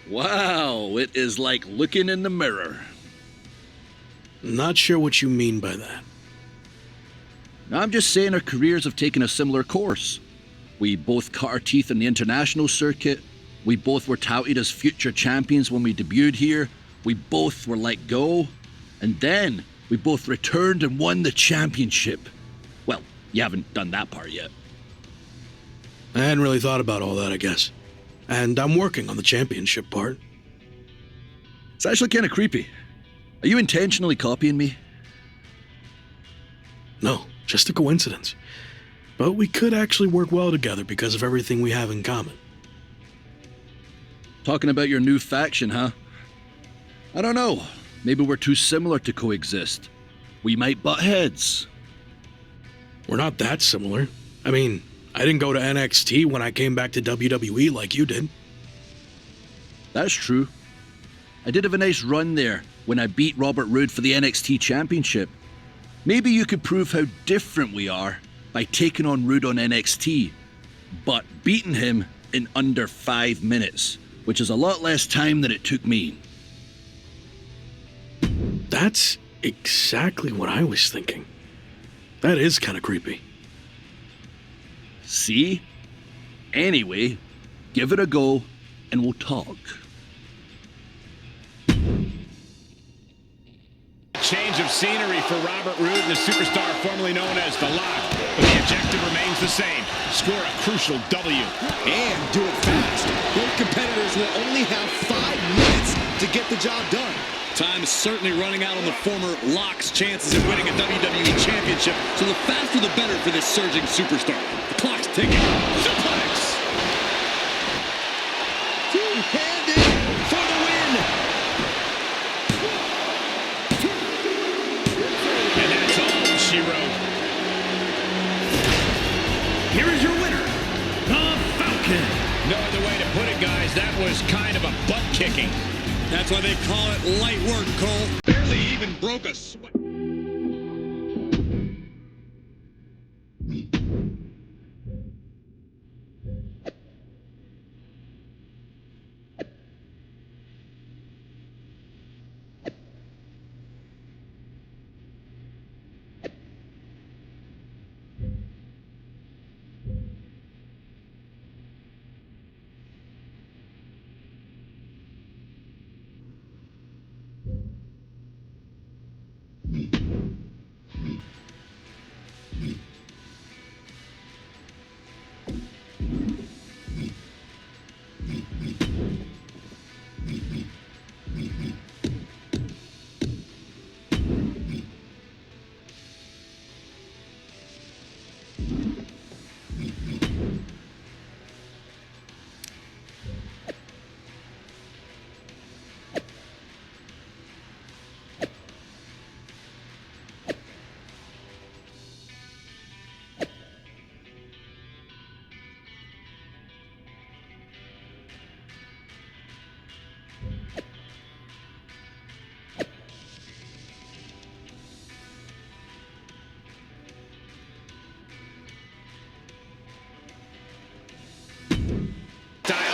Wow, it is like looking in the mirror. Not sure what you mean by that. I'm just saying our careers have taken a similar course. We both cut our teeth in the international circuit. We both were touted as future champions when we debuted here. We both were let go. And then we both returned and won the championship. Well, you haven't done that part yet. I hadn't really thought about all that, I guess. And I'm working on the championship part. It's actually kind of creepy. Are you intentionally copying me? No, just a coincidence. But we could actually work well together because of everything we have in common. Talking about your new faction, huh? I don't know. Maybe we're too similar to coexist. We might butt heads. We're not that similar. I mean, I didn't go to NXT when I came back to WWE like you did. That's true. I did have a nice run there when I beat Robert Roode for the NXT Championship. Maybe you could prove how different we are by taking on Roode on NXT, but beating him in under 5 minutes, which is a lot less time than it took me. That's exactly what I was thinking. That is kind of creepy. See? Anyway, give it a go and we'll talk. Change of scenery for Robert Roode and the superstar formerly known as The Lock. But the objective remains the same. Score a crucial W. And do it fast. Both competitors will only have 5 minutes to get the job done. Time is certainly running out on the former Lock's chances of winning a WWE Championship, so the faster the better for this surging superstar. The clock's ticking. Suplex! Two-handed for the win! And that's all she wrote. Here is your winner, the Falcon. No other way to put it, guys. That was kind of a butt kicking. That's why they call it light work, Cole. Barely even broke a sweat.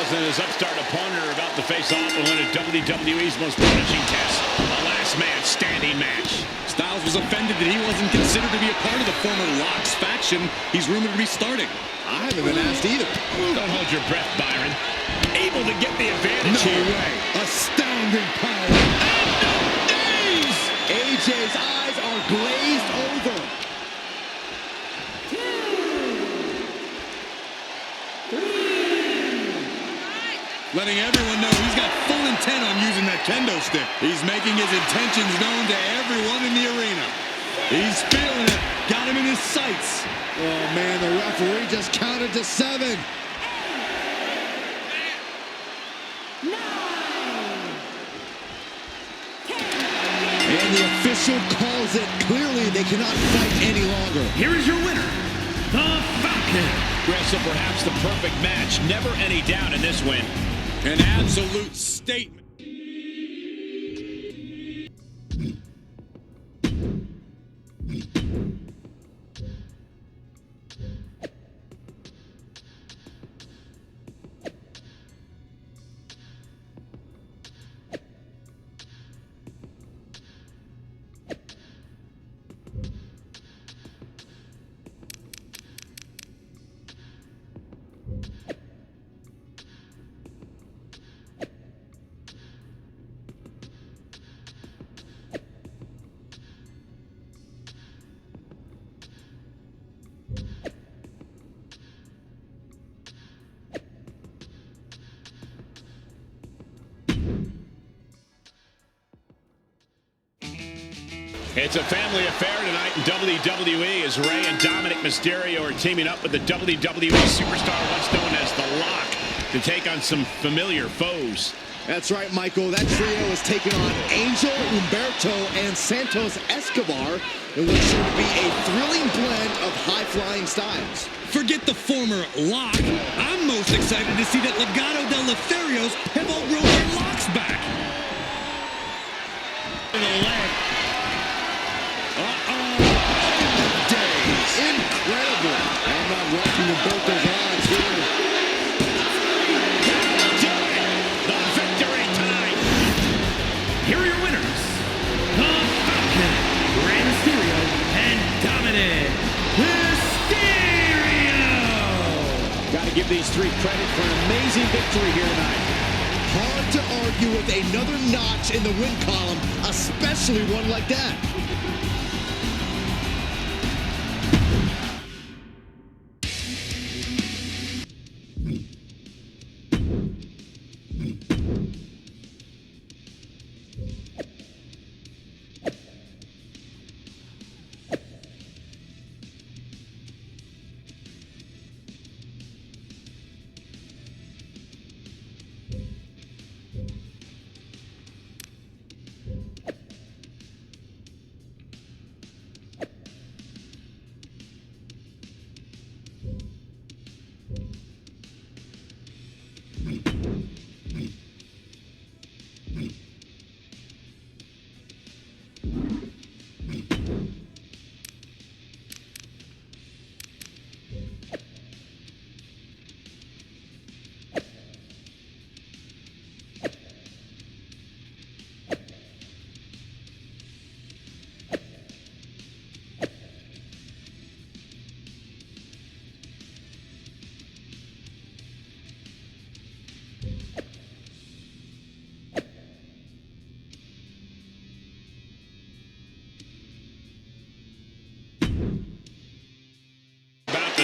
And his upstart opponent are about to face off in one of WWE's most punishing tests, a last man standing match. Styles was offended that he wasn't considered to be a part of the former Locks faction he's rumored to be starting. I haven't been asked either. Don't hold your breath, Byron. Able to get the advantage No here. way. Astounding power. And no knees. AJ's eyes are glazed over. Letting everyone know he's got full intent on using that kendo stick. He's making his intentions known to everyone in the arena. He's feeling it. Got him in his sights. Oh, man, the referee just counted to 7. 8, 9, 10. And the official calls it. Clearly, they cannot fight any longer. Here is your winner, the Falcon. So perhaps the perfect match. Never any doubt in this win. An absolute statement. It's a family affair tonight in WWE as Rey and Dominic Mysterio are teaming up with the WWE superstar once known as The Lock to take on some familiar foes. That's right, Michael. That trio is taking on Angel, Humberto, and Santos Escobar in what's sure to be a thrilling blend of high-flying styles. Forget the former Lock. I'm most excited to see that Legado del Lotharios have all grown their locks back. To the leg. Days. Incredible. I'm not rocking Humberto's odds here. Here are your winners, the Falcon, Rey Mysterio, and Dominic Mysterio. Got to give these three credit for an amazing victory here tonight. Hard to argue with another notch in the win column, especially one like that.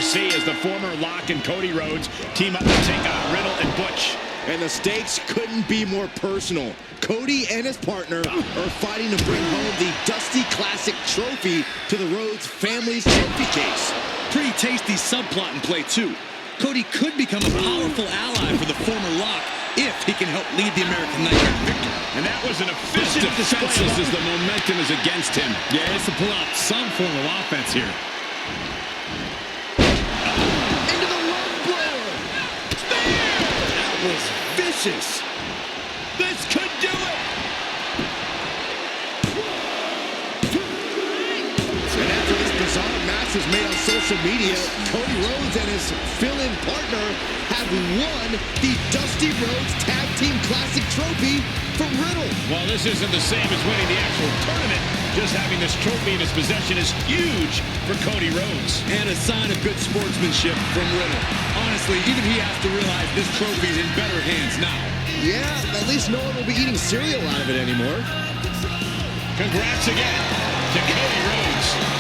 See as the former Lock and Cody Rhodes team up to take on Riddle and Butch. And the stakes couldn't be more personal. Cody and his partner are fighting to bring home the Dusty Classic trophy to the Rhodes family's trophy case. Pretty tasty subplot in play, too. Cody could become a powerful ally for the former Lock if he can help lead the American Nightmare to victory. And that was an efficient defenseless as the momentum is against him. Yeah, he has to pull out some form of offense here. Was vicious. This could do it. And after this bizarre match was made on social media, Cody Rhodes and his fill-in partner have won the Dusty Rhodes Tag Team Classic Trophy from Riddle. Well, this isn't the same as winning the actual tournament. Just having this trophy in his possession is huge for Cody Rhodes. And a sign of good sportsmanship from Riddle. Honestly, even he has to realize this trophy's in better hands now. Yeah, at least no one will be eating cereal out of it anymore. Congrats again to Cody Rhodes.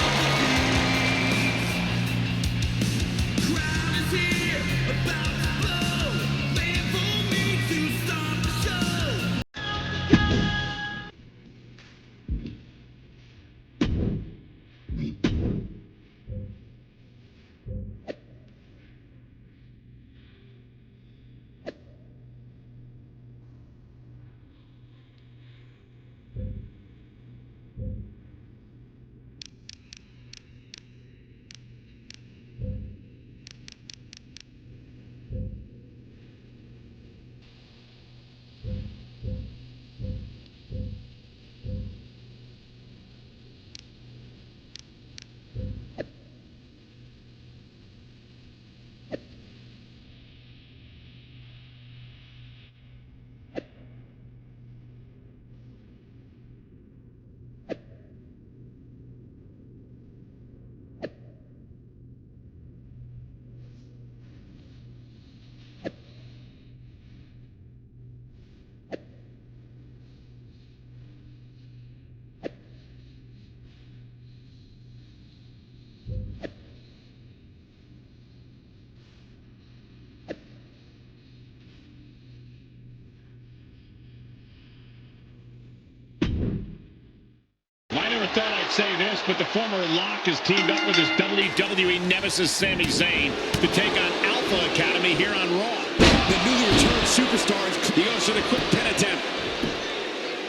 Thought I'd say this, but the former Lock has teamed up with his WWE nemesis Sami Zayn to take on Alpha Academy here on Raw. The newly returned superstars. He goes for the quick pin attempt.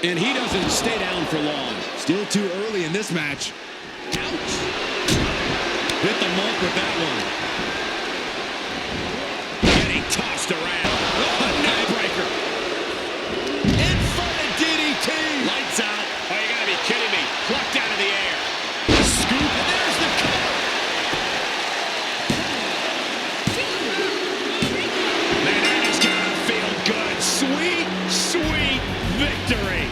And he doesn't stay down for long. Still too early in this match. Ouch! Hit the mark with that one. Getting tossed around. Oh, a neck breaker. Inverted DDT. Lights out. Oh, you gotta be kidding me. Plucked out of the air. Scoop, and there's the cover. Man, that is gonna feel good. Sweet, sweet victory.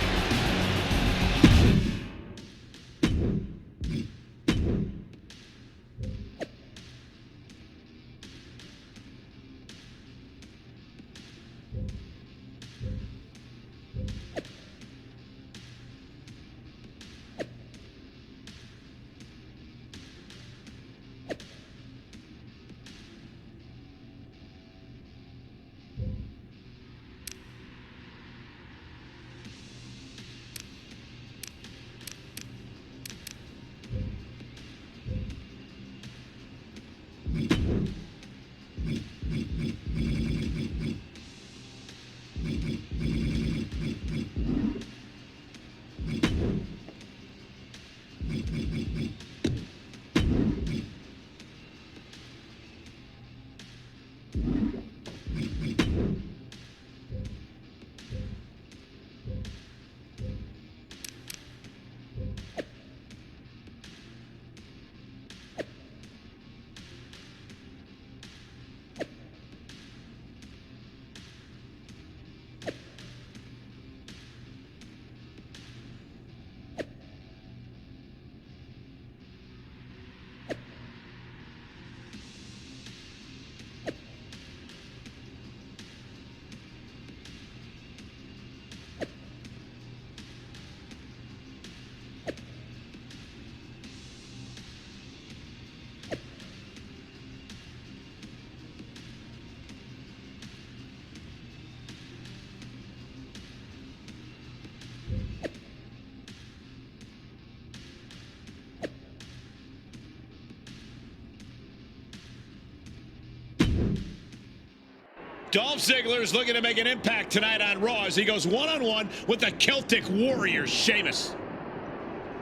Dolph Ziggler's looking to make an impact tonight on Raw as he goes one-on-one with the Celtic Warrior, Sheamus.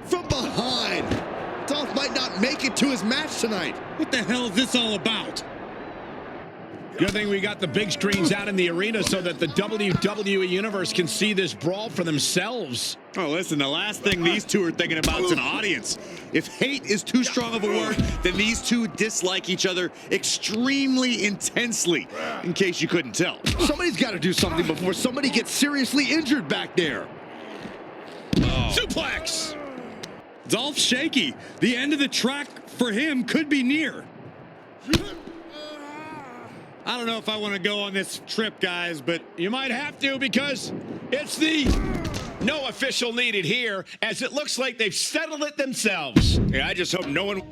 From behind. Dolph might not make it to his match tonight. What the hell is this all about? Good thing we got the big screens out in the arena so that the WWE Universe can see this brawl for themselves. Oh, listen, the last thing these two are thinking about is an audience. If hate is too strong of a word, then these two dislike each other extremely intensely, in case you couldn't tell. Somebody's got to do something before somebody gets seriously injured back there. Suplex! Dolph's shaky. The end of the track for him could be near. I don't know if I want to go on this trip, guys, but You might have to because it's the no official needed here as it looks like they've settled it themselves. Yeah, I just hope no one...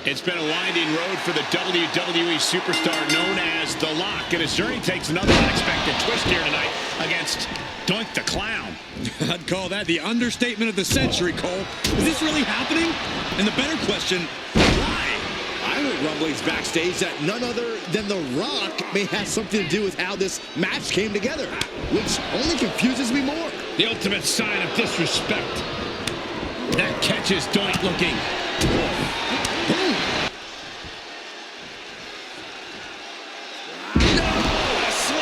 It's been a winding road for the WWE superstar known as The Lock, and his journey takes another unexpected twist here tonight against Doink the Clown. I'd call that the understatement of the century, Cole. Is this really happening? And the better question, why? I heard rumblings backstage that none other than The Rock may have something to do with how this match came together, which only confuses me more. The ultimate sign of disrespect. That catches Doink looking.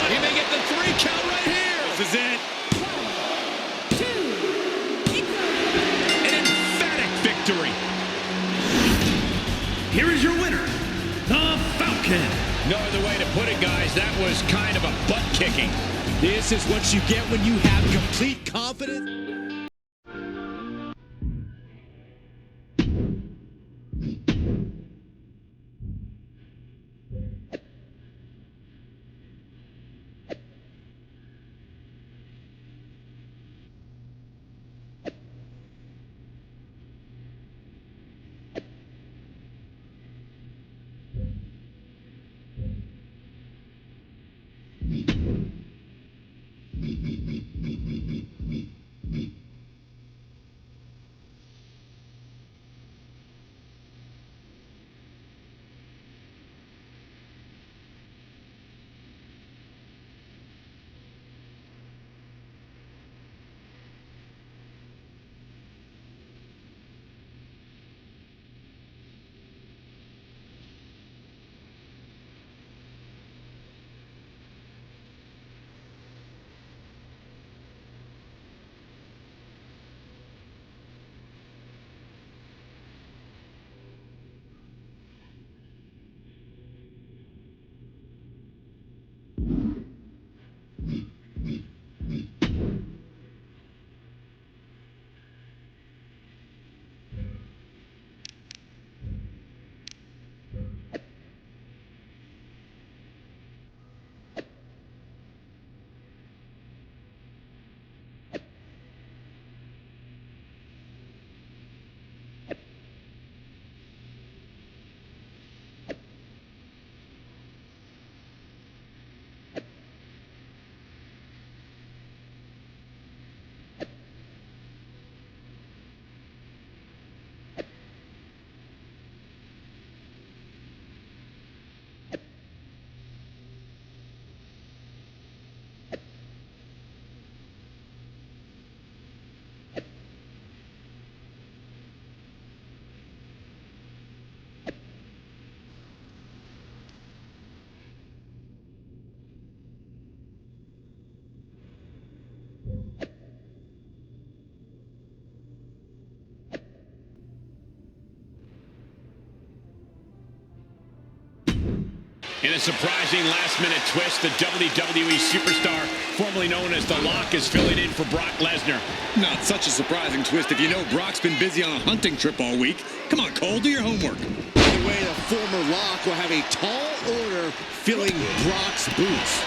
He may get the 3 count right here. This is it. An emphatic victory. Here is your winner, the Falcon. No other way to put it, guys. That was kind of a butt kicking. This is what you get when you have complete confidence. In a surprising last-minute twist, the WWE superstar, formerly known as The Lock, is filling in for Brock Lesnar. Not such a surprising twist if you know Brock's been busy on a hunting trip all week. Come on, Cole, do your homework. Anyway, the former Lock will have a tall order filling Brock's boots.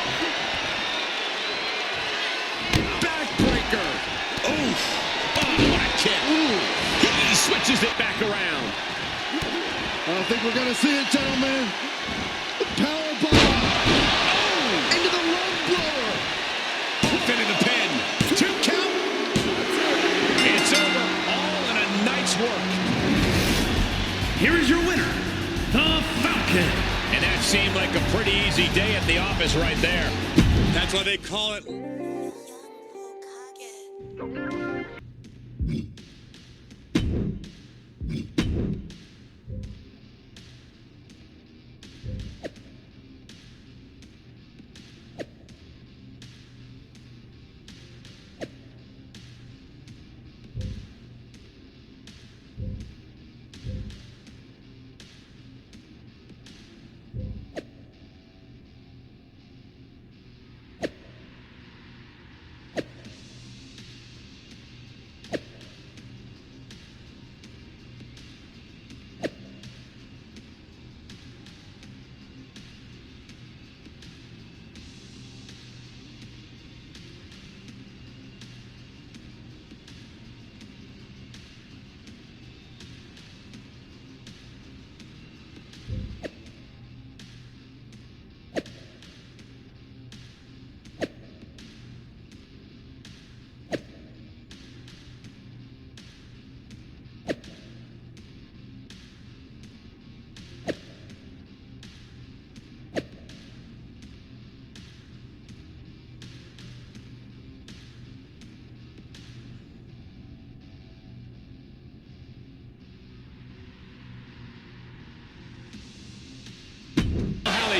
Backbreaker. Oof. Oh, what a kick. He switches it back around. I don't think we're going to see it, gentlemen. Powerbomb. Oh, into the lung blower. Into the pin. 2 count. It's over. All in a night's work. Here is your winner, the Falcon. And that seemed like a pretty easy day at the office right there. That's why they call it.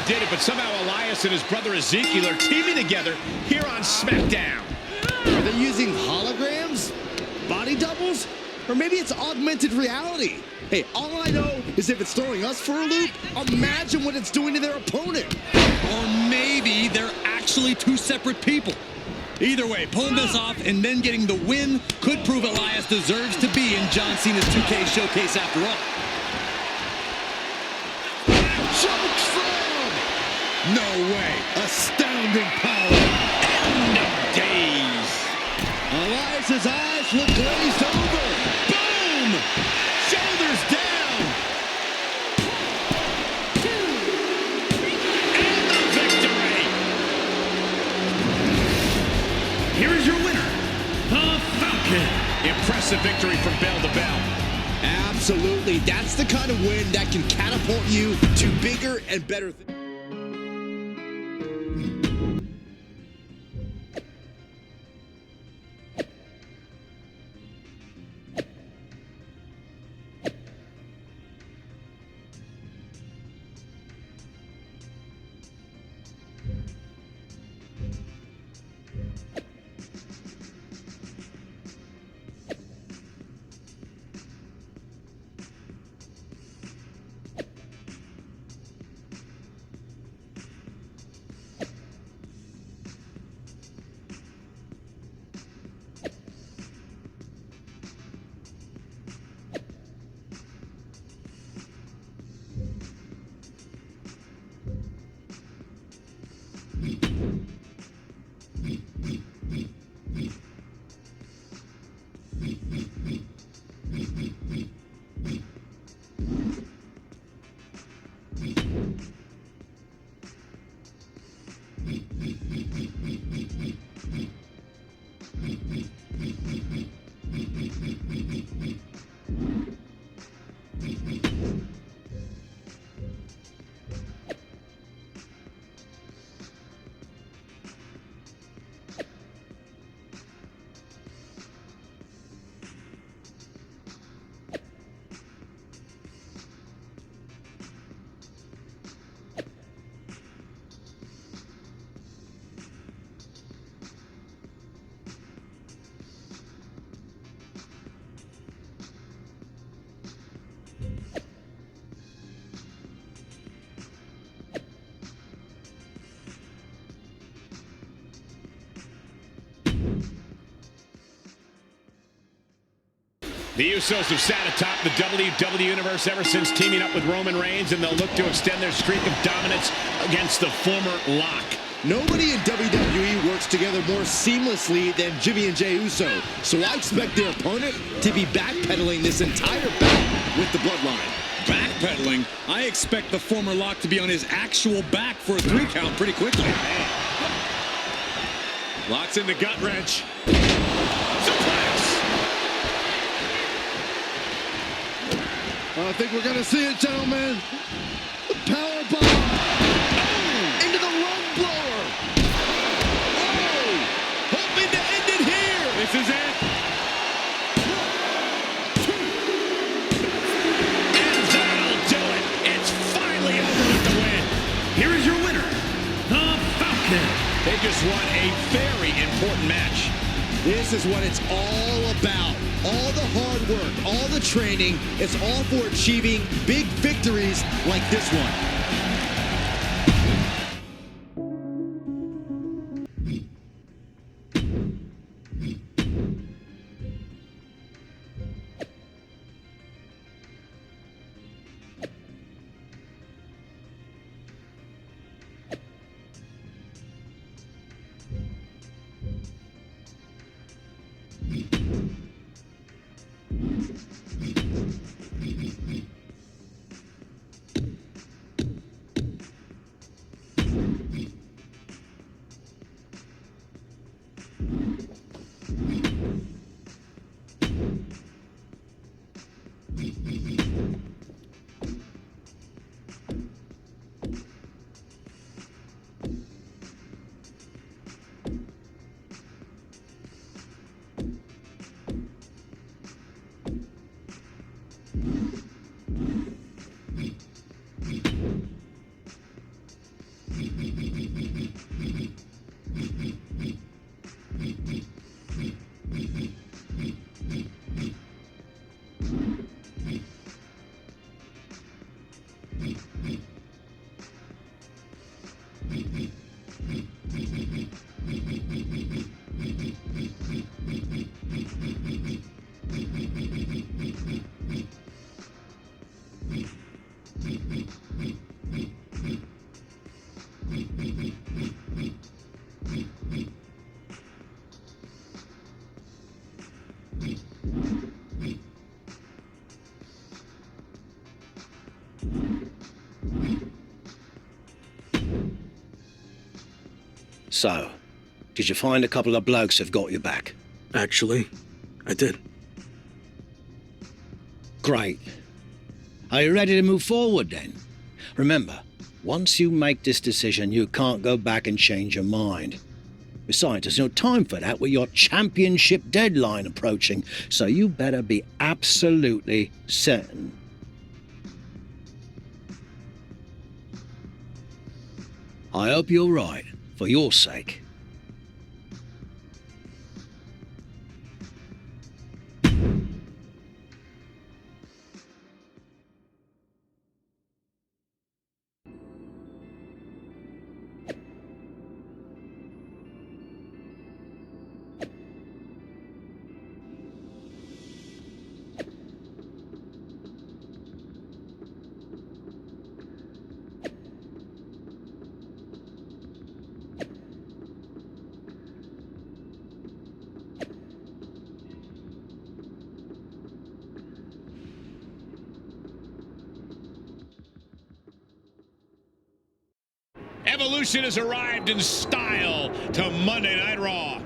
they did it, but somehow Elias and his brother Ezekiel are teaming together here on SmackDown. Are they using holograms? Body doubles? Or maybe it's augmented reality? Hey, all I know is if it's throwing us for a loop, imagine what it's doing to their opponent. Or maybe they're actually two separate people. Either way, pulling this off and then getting the win could prove Elias deserves to be in John Cena's 2K showcase after all. Chokeslam! No way. Astounding power. End of days. Elias's eyes look glazed over. Boom! Shoulders down. And the victory. Here is your winner, the Falcon. Impressive victory from bell to bell. Absolutely. That's the kind of win that can catapult you to bigger and better things. The Usos have sat atop the WWE Universe ever since teaming up with Roman Reigns, and they'll look to extend their streak of dominance against the former Lock. Nobody in WWE works together more seamlessly than Jimmy and Jey Uso, so I expect their opponent to be backpedaling this entire bout with the Bloodline. Backpedaling? I expect the former Lock to be on his actual back for a 3 count pretty quickly. Lock's in the gut wrench. I think we're going to see it, gentlemen. The power bomb. Oh, into the rug blower. Oh, hoping to end it here. This is it. And that'll do it. It's finally over with the win. Here is your winner, the Falcon. They just won a very important match. This is what it's all about. All the hard work, all the training, it's all for achieving big victories like this one. So, did you find a couple of blokes who've got your back? Actually, I did. Great. Are you ready to move forward then? Remember, once you make this decision, you can't go back and change your mind. Besides, there's no time for that with your championship deadline approaching, so you better be absolutely certain. I hope you're right, for your sake. Evolution has arrived in style to Monday Night Raw.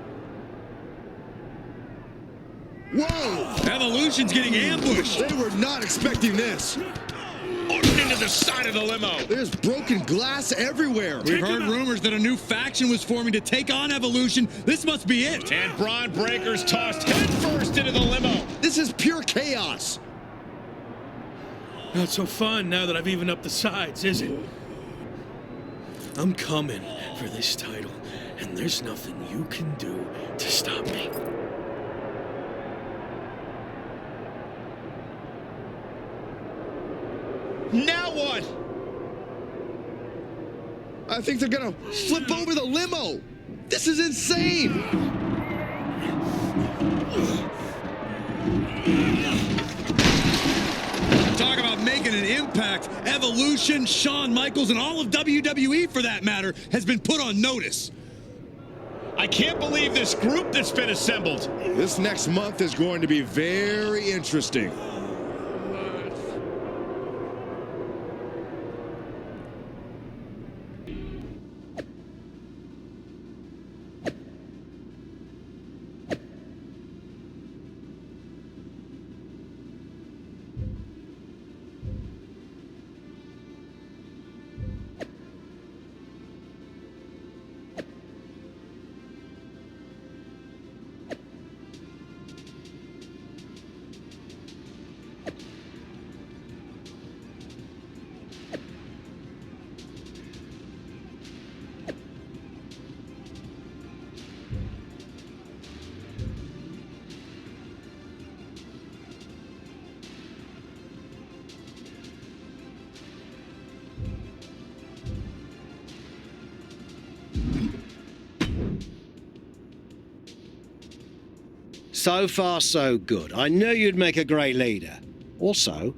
Whoa! Evolution's getting ambushed. They were not expecting this. Into the side of the limo. There's broken glass everywhere. We've heard rumors that a new faction was forming to take on Evolution. This must be it. And Braun Breaker's tossed headfirst into the limo. This is pure chaos. Not so fun now that I've evened up the sides, is it? I'm coming for this title, and there's nothing you can do to stop me. Now what? I think they're gonna flip over the limo. This is insane. Talk about making an impact. Evolution, Shawn Michaels, and all of WWE, for that matter, has been put on notice. I can't believe this group that's been assembled. This next month is going to be very interesting. So far, so good. I knew you'd make a great leader. Also,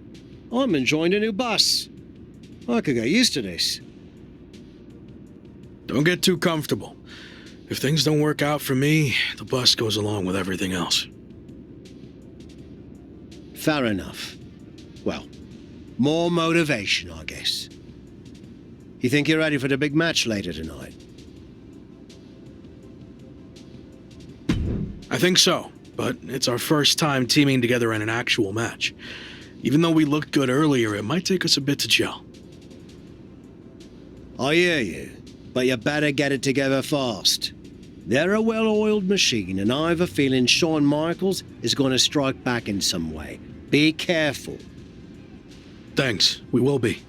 I'm enjoying a new bus. I could get used to this. Don't get too comfortable. If things don't work out for me, the bus goes along with everything else. Fair enough. Well, more motivation, I guess. You think you're ready for the big match later tonight? I think so, but it's our first time teaming together in an actual match. Even though we looked good earlier, it might take us a bit to gel. I hear you, but you better get it together fast. They're a well-oiled machine, and I have a feeling Shawn Michaels is going to strike back in some way. Be careful. Thanks, we will be.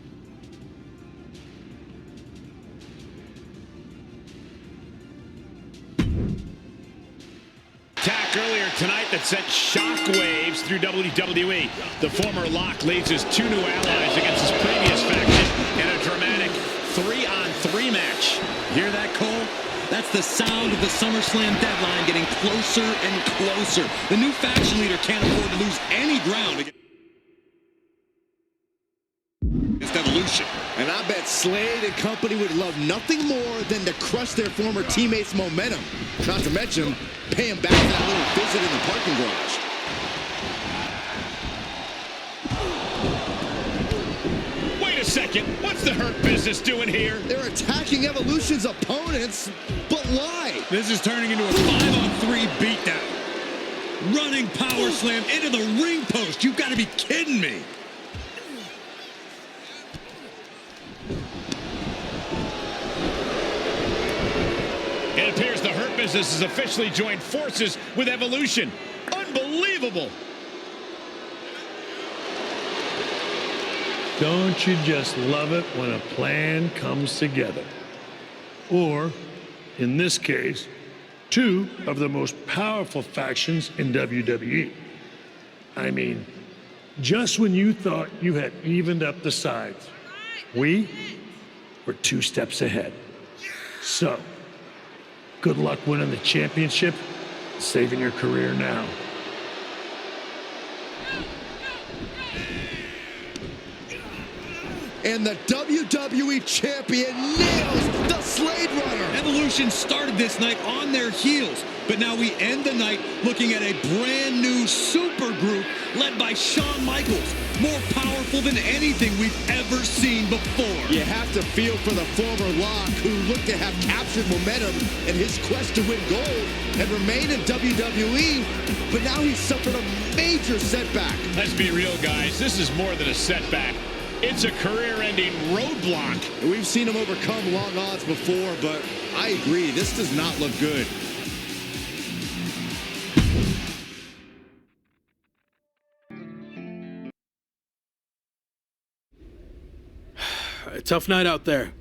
Attack earlier tonight that sent shockwaves through WWE. The former Lock leads his two new allies against his previous faction in a dramatic 3-on-3 match. Hear that, Cole? That's the sound of the SummerSlam deadline getting closer and closer. The new faction leader can't afford to lose any ground against Evolution. And I bet Slade and company would love nothing more than to crush their former teammates' momentum. Not to mention, pay him back for that little visit in the parking garage. Wait a second. What's the Hurt Business doing here? They're attacking Evolution's opponents, but why? This is turning into a 5-on-3 beatdown. Running power slam into the ring post. You've got to be kidding me. It appears the Hurt Business has officially joined forces with Evolution. Unbelievable. Don't you just love it when a plan comes together? Or, in this case, two of the most powerful factions in WWE. I mean, just when you thought you had evened up the sides, we were 2 steps ahead. So, good luck winning the championship, saving your career now. And the WWE Champion nails the Slade Runner. Evolution started this night on their heels, but now we end the night looking at a brand new super group led by Shawn Michaels, more powerful than anything we've ever seen before. You have to feel for the former Lock, who looked to have captured momentum in his quest to win gold and remain in WWE, but now he's suffered a major setback. Let's be real, guys. This is more than a setback. It's a career-ending roadblock. We've seen him overcome long odds before, but I agree, this does not look good. A tough night out there.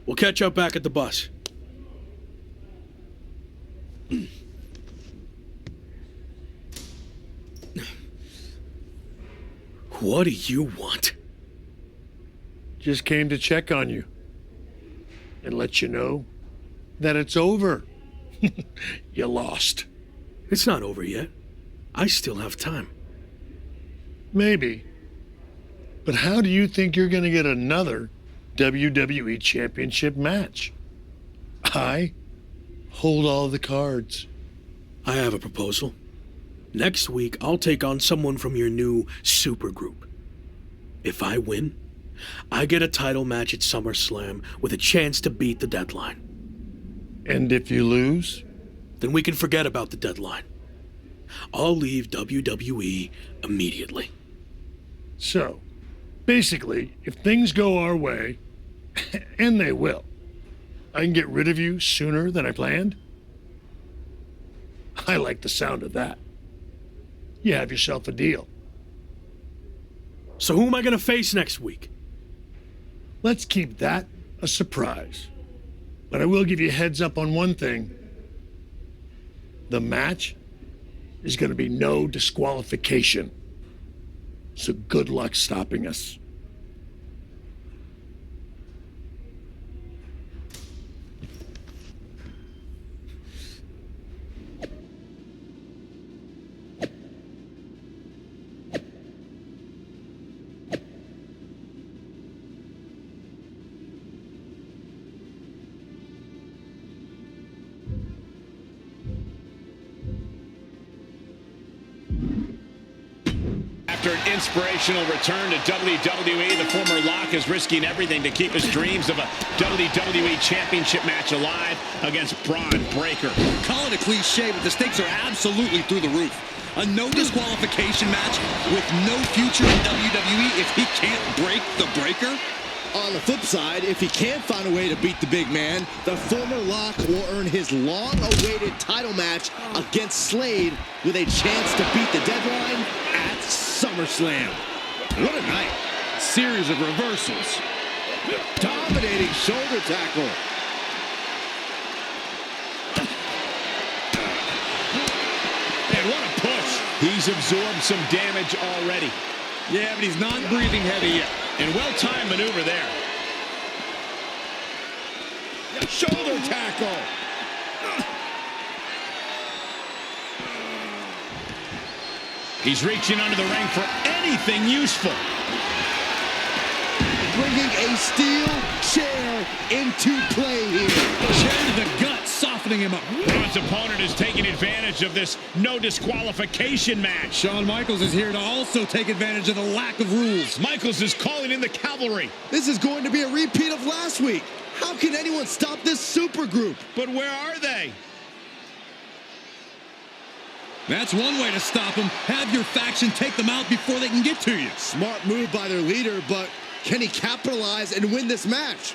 We'll catch up back at the bus. What do you want? Just came to check on you and let you know that it's over. You lost. It's not over yet. I still have time. Maybe. But how do you think you're going to get another WWE Championship match? I hold all the cards. I have a proposal. Next week, I'll take on someone from your new supergroup. If I win, I get a title match at SummerSlam with a chance to beat the deadline. And if you lose? Then we can forget about the deadline. I'll leave WWE immediately. So, basically, if things go our way, and they will, I can get rid of you sooner than I planned? I like the sound of that. You have yourself a deal. So who am I going to face next week? Let's keep that a surprise. But I will give you a heads up on one thing. The match is going to be no disqualification. So good luck stopping us. After an inspirational return to WWE, the former Lock is risking everything to keep his dreams of a WWE Championship match alive against Braun Breaker. Call it a cliche, but the stakes are absolutely through the roof. A no disqualification match with no future in WWE if he can't break the Breaker? On the flip side, if he can't find a way to beat the big man, the former Lock will earn his long-awaited title match against Slade with a chance to beat the deadline at SummerSlam. What a night. Series of reversals. Dominating shoulder tackle. And what a push. He's absorbed some damage already. Yeah, but he's not breathing heavy yet. And well-timed maneuver there. Shoulder tackle. He's reaching under the ring for anything useful. Bringing a steel chair into play here. Chair to the gut, soft softening him up. Braun's opponent is taking advantage of this no disqualification match. Shawn Michaels is here to also take advantage of the lack of rules. Michaels is calling in the cavalry. This is going to be a repeat of last week. How can anyone stop this super group? But where are they? That's one way to stop them. Have your faction take them out before they can get to you. Smart move by their leader, but can he capitalize and win this match?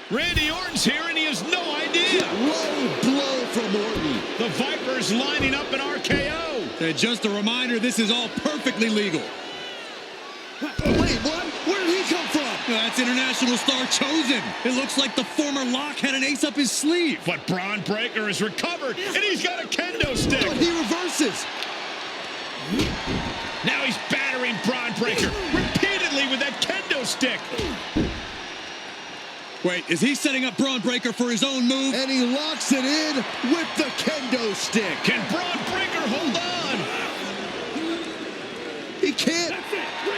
Randy Orton's here and he has no idea. Low blow from Orton. The Viper's lining up an RKO. And just a reminder, this is all perfectly legal. Wait, what? Where did he come from? That's international star Chosen. It looks like the former Lock had an ace up his sleeve. But Braun Breaker has recovered and he's got a kendo stick. But he reverses. Now he's battering Braun Breaker repeatedly with that kendo stick. Wait, is he setting up Braun Breaker for his own move? And he locks it in with the kendo stick. Can Braun Breaker hold on? He can't.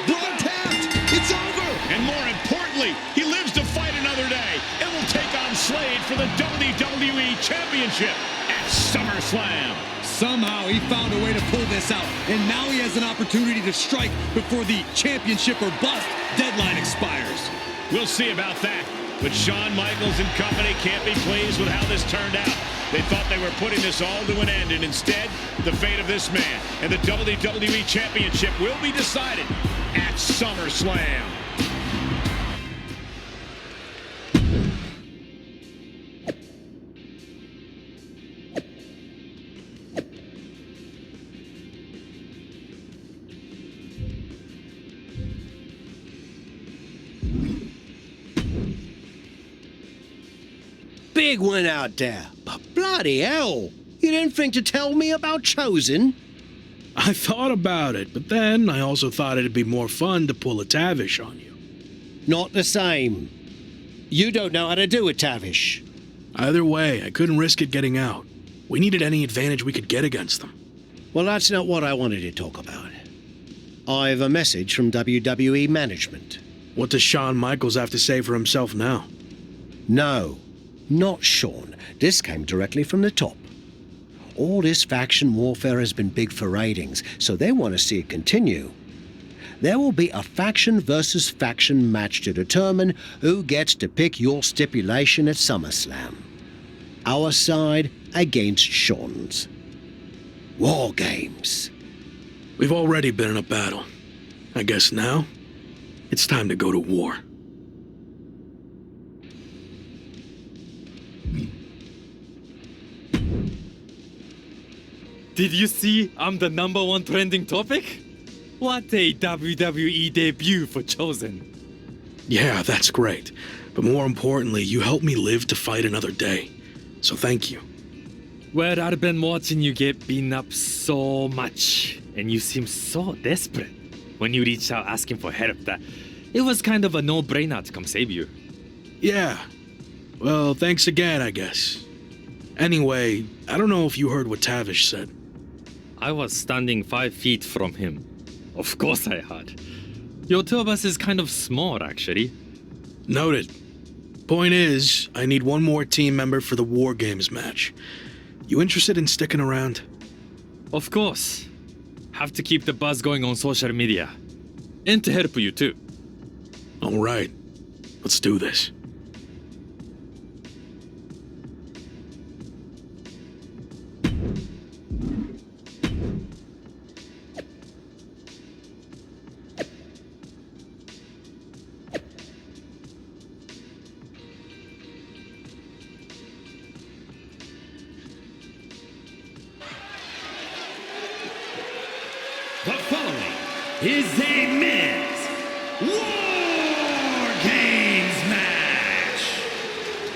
Braun tapped. It's over. And more importantly, he lives to fight another day and will take on Slade for the WWE Championship at SummerSlam. Somehow he found a way to pull this out, and now he has an opportunity to strike before the championship or bust deadline expires. We'll see about that. But Shawn Michaels and company can't be pleased with how this turned out. They thought they were putting this all to an end, and instead, the fate of this man and the WWE Championship will be decided at SummerSlam. Big one out there. But bloody hell, you didn't think to tell me about Chosen? I thought about it, but then I also thought it'd be more fun to pull a Tavish on you. Not the same. You don't know how to do a Tavish. Either way, I couldn't risk it getting out. We needed any advantage we could get against them. Well, that's not what I wanted to talk about. I have a message from WWE management. What does Shawn Michaels have to say for himself now? No, not Shawn. This came directly from the top. All this faction warfare has been big for ratings, so they want to see it continue. There will be a faction versus faction match to determine who gets to pick your stipulation at SummerSlam. Our side against Shawn's. War games. We've already been in a battle. I guess now, it's time to go to war. Did you see I'm the #1 trending topic? What a WWE debut for Chosen. Yeah, that's great. But more importantly, you helped me live to fight another day. So thank you. Well, I've been watching you get beaten up so much, and you seem so desperate when you reached out asking for help that it was kind of a no-brainer to come save you. Yeah. Well, thanks again, I guess. Anyway, I don't know if you heard what Tavish said. I was standing 5 feet from him. Of course I heard. Your two of us is kind of small, actually. Noted. Point is, I need one more team member for the War Games match. You interested in sticking around? Of course. Have to keep the buzz going on social media. And to help you too. All right. Let's do this. The following is a men's War Games match.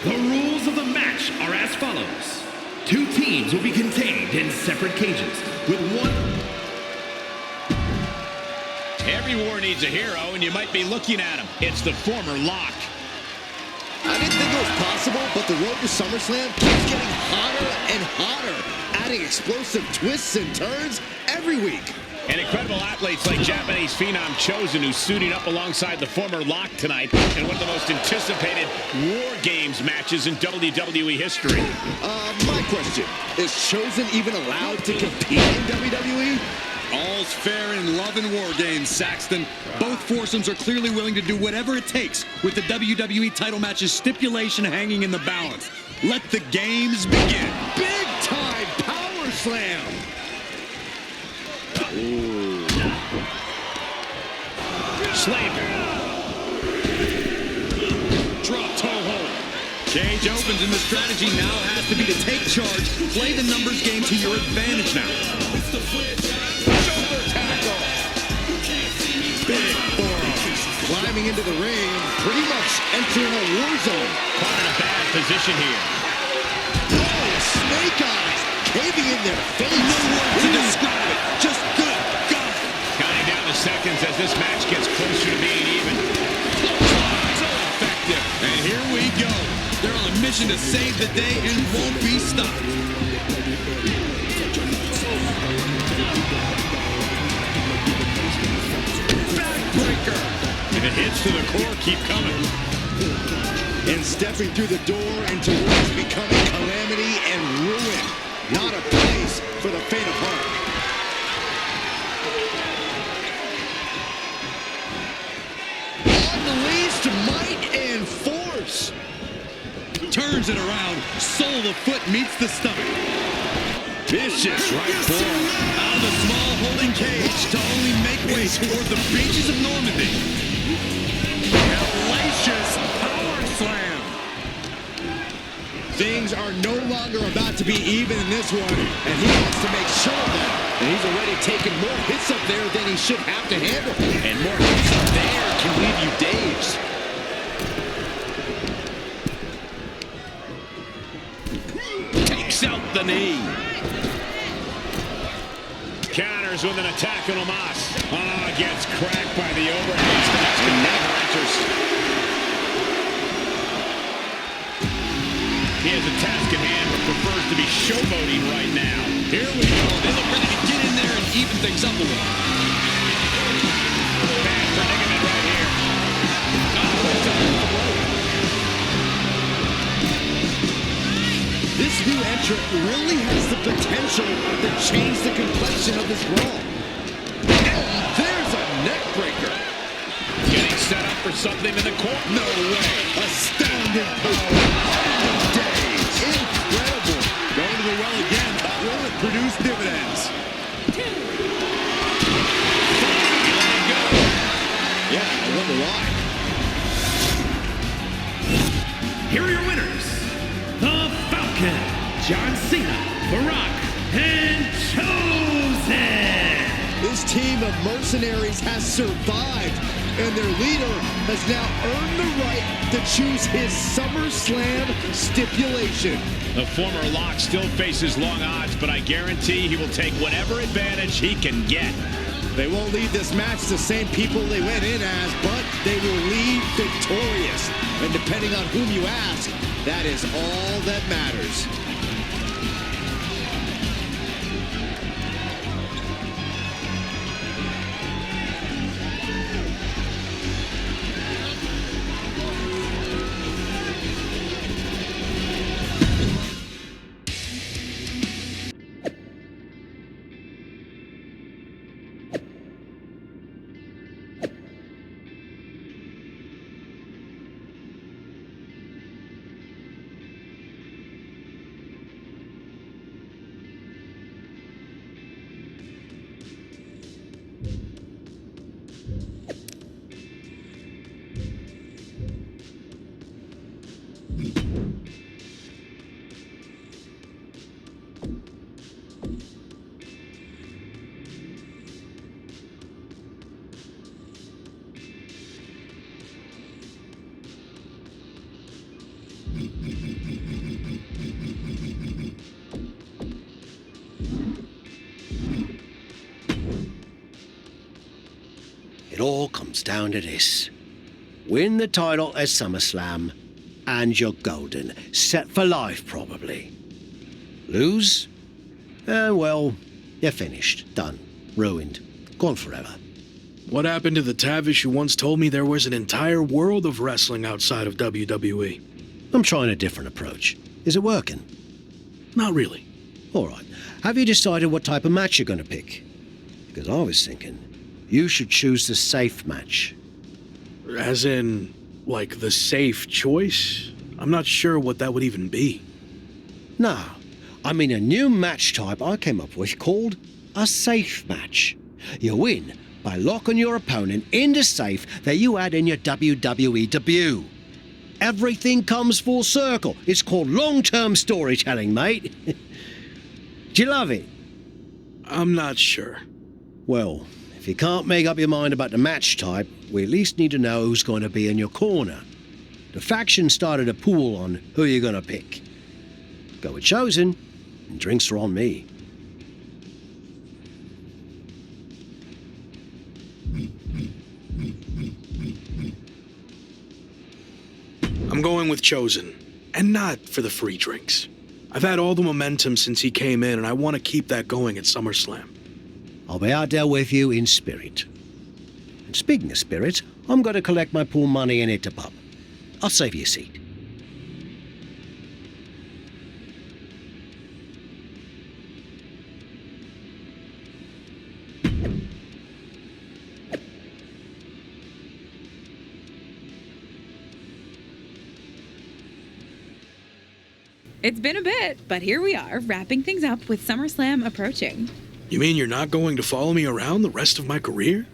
The rules of the match are as follows. 2 teams will be contained in separate cages with one... Every war needs a hero, and you might be looking at him. It's the former Lock. I didn't think it was possible, but the road to SummerSlam keeps getting hotter and hotter, adding explosive twists and turns every week. And incredible athletes like Japanese phenom Chosen, who's suiting up alongside the former Lock tonight in one of the most anticipated War Games matches in WWE history. My question, is Chosen even allowed to compete in WWE? All's fair in love and war games, Saxton. Both foursomes are clearly willing to do whatever it takes with the WWE title match's stipulation hanging in the balance. Let the games begin. Big time power slam. Ooh. Slater. Drop toe hold. Cage opens and the strategy now has to be to take charge, play the numbers game to your advantage now. Shoulder tackle. Big forearm. Climbing into the ring, pretty much entering a war zone. Caught in a bad position here. Oh, snake eyes. Caving in their face. No word to describe it. Just good God. Counting down the seconds as this match gets closer to being even. So effective. And here we go. They're on a mission to save the day and won't be stopped. Backbreaker. If it hits to the core, keep coming. And stepping through the door into what is becoming calamity and ruin. Not a place for the faint of heart. On the leads to might and force. Turns it around. Sole of the foot meets the stomach. Vicious right forward. Out of the small holding cage to only make way toward the beaches of Normandy. Hellacious power slam. Things are no longer about to be even in this one, and he wants to make sure of that. And he's already taken more hits up there than he should have to handle. And more hits up there can leave you dazed. Takes out the knee. Counters with an attack on Omos. Gets cracked by the overhead. The next one never enters. He has a task at hand, but prefers to be showboating right now. Here we go. They look ready to get in there and even things up a little. Bad predicament right here. This new entrant really has the potential to change the complexion of this brawl. And there's a neck breaker. Getting set up for something in the corner. No way. Astounding power. Days. Incredible. Going to the well again. Will it produce dividends? Yeah, I wonder why. Here are your winners. The Falcon, John Cena, Barack, and Chosen. This team of mercenaries has survived, and their leader has now earned the right to choose his SummerSlam stipulation. The former Lock still faces long odds, but I guarantee he will take whatever advantage he can get. They won't leave this match the same people they went in as, but they will leave victorious. And depending on whom you ask, that is all that matters. It all comes down to this. Win the title at SummerSlam, and you're golden. Set for life, probably. Lose? Well, you're finished. Done. Ruined. Gone forever. What happened to the Tavish who once told me there was an entire world of wrestling outside of WWE? I'm trying a different approach. Is it working? Not really. All right. Have you decided what type of match you're going to pick? Because I was thinking you should choose the safe match. As in, like, the safe choice? I'm not sure what that would even be. No. I mean a new match type I came up with called a safe match. You win by locking your opponent in the safe that you had in your WWE debut. Everything comes full circle. It's called long-term storytelling, mate. Do you love it? I'm not sure. Well, if you can't make up your mind about the match type, we at least need to know who's going to be in your corner. The faction started a pool on who you're going to pick. Go with Chosen, and drinks are on me. I'm going with Chosen, and not for the free drinks. I've had all the momentum since he came in, and I want to keep that going at SummerSlam. I'll be out there with you in spirit. And speaking of spirit, I'm going to collect my pool money and hit the pub. I'll save you a seat. It's been a bit, but here we are, wrapping things up with SummerSlam approaching. You mean you're not going to follow me around the rest of my career?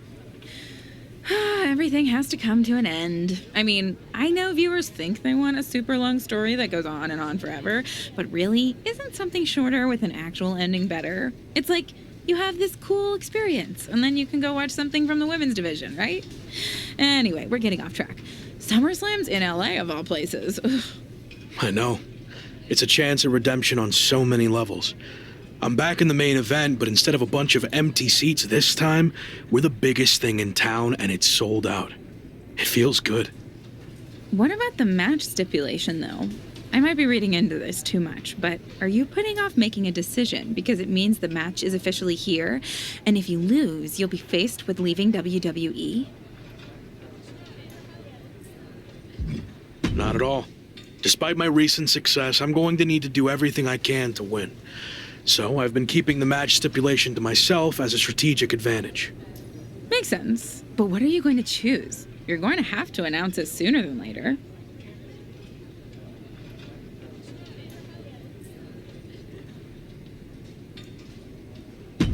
Everything has to come to an end. I mean, I know viewers think they want a super long story that goes on and on forever, but really, isn't something shorter with an actual ending better? It's like you have this cool experience, and then you can go watch something from the women's division, right? Anyway, we're getting off track. SummerSlam's in LA, of all places. Ugh. I know. It's a chance at redemption on so many levels. I'm back in the main event, but instead of a bunch of empty seats this time, we're the biggest thing in town and it's sold out. It feels good. What about the match stipulation, though? I might be reading into this too much, but are you putting off making a decision because it means the match is officially here, and if you lose, you'll be faced with leaving WWE? Not at all. Despite my recent success, I'm going to need to do everything I can to win. So I've been keeping the match stipulation to myself as a strategic advantage. Makes sense. But what are you going to choose? You're going to have to announce it sooner than later.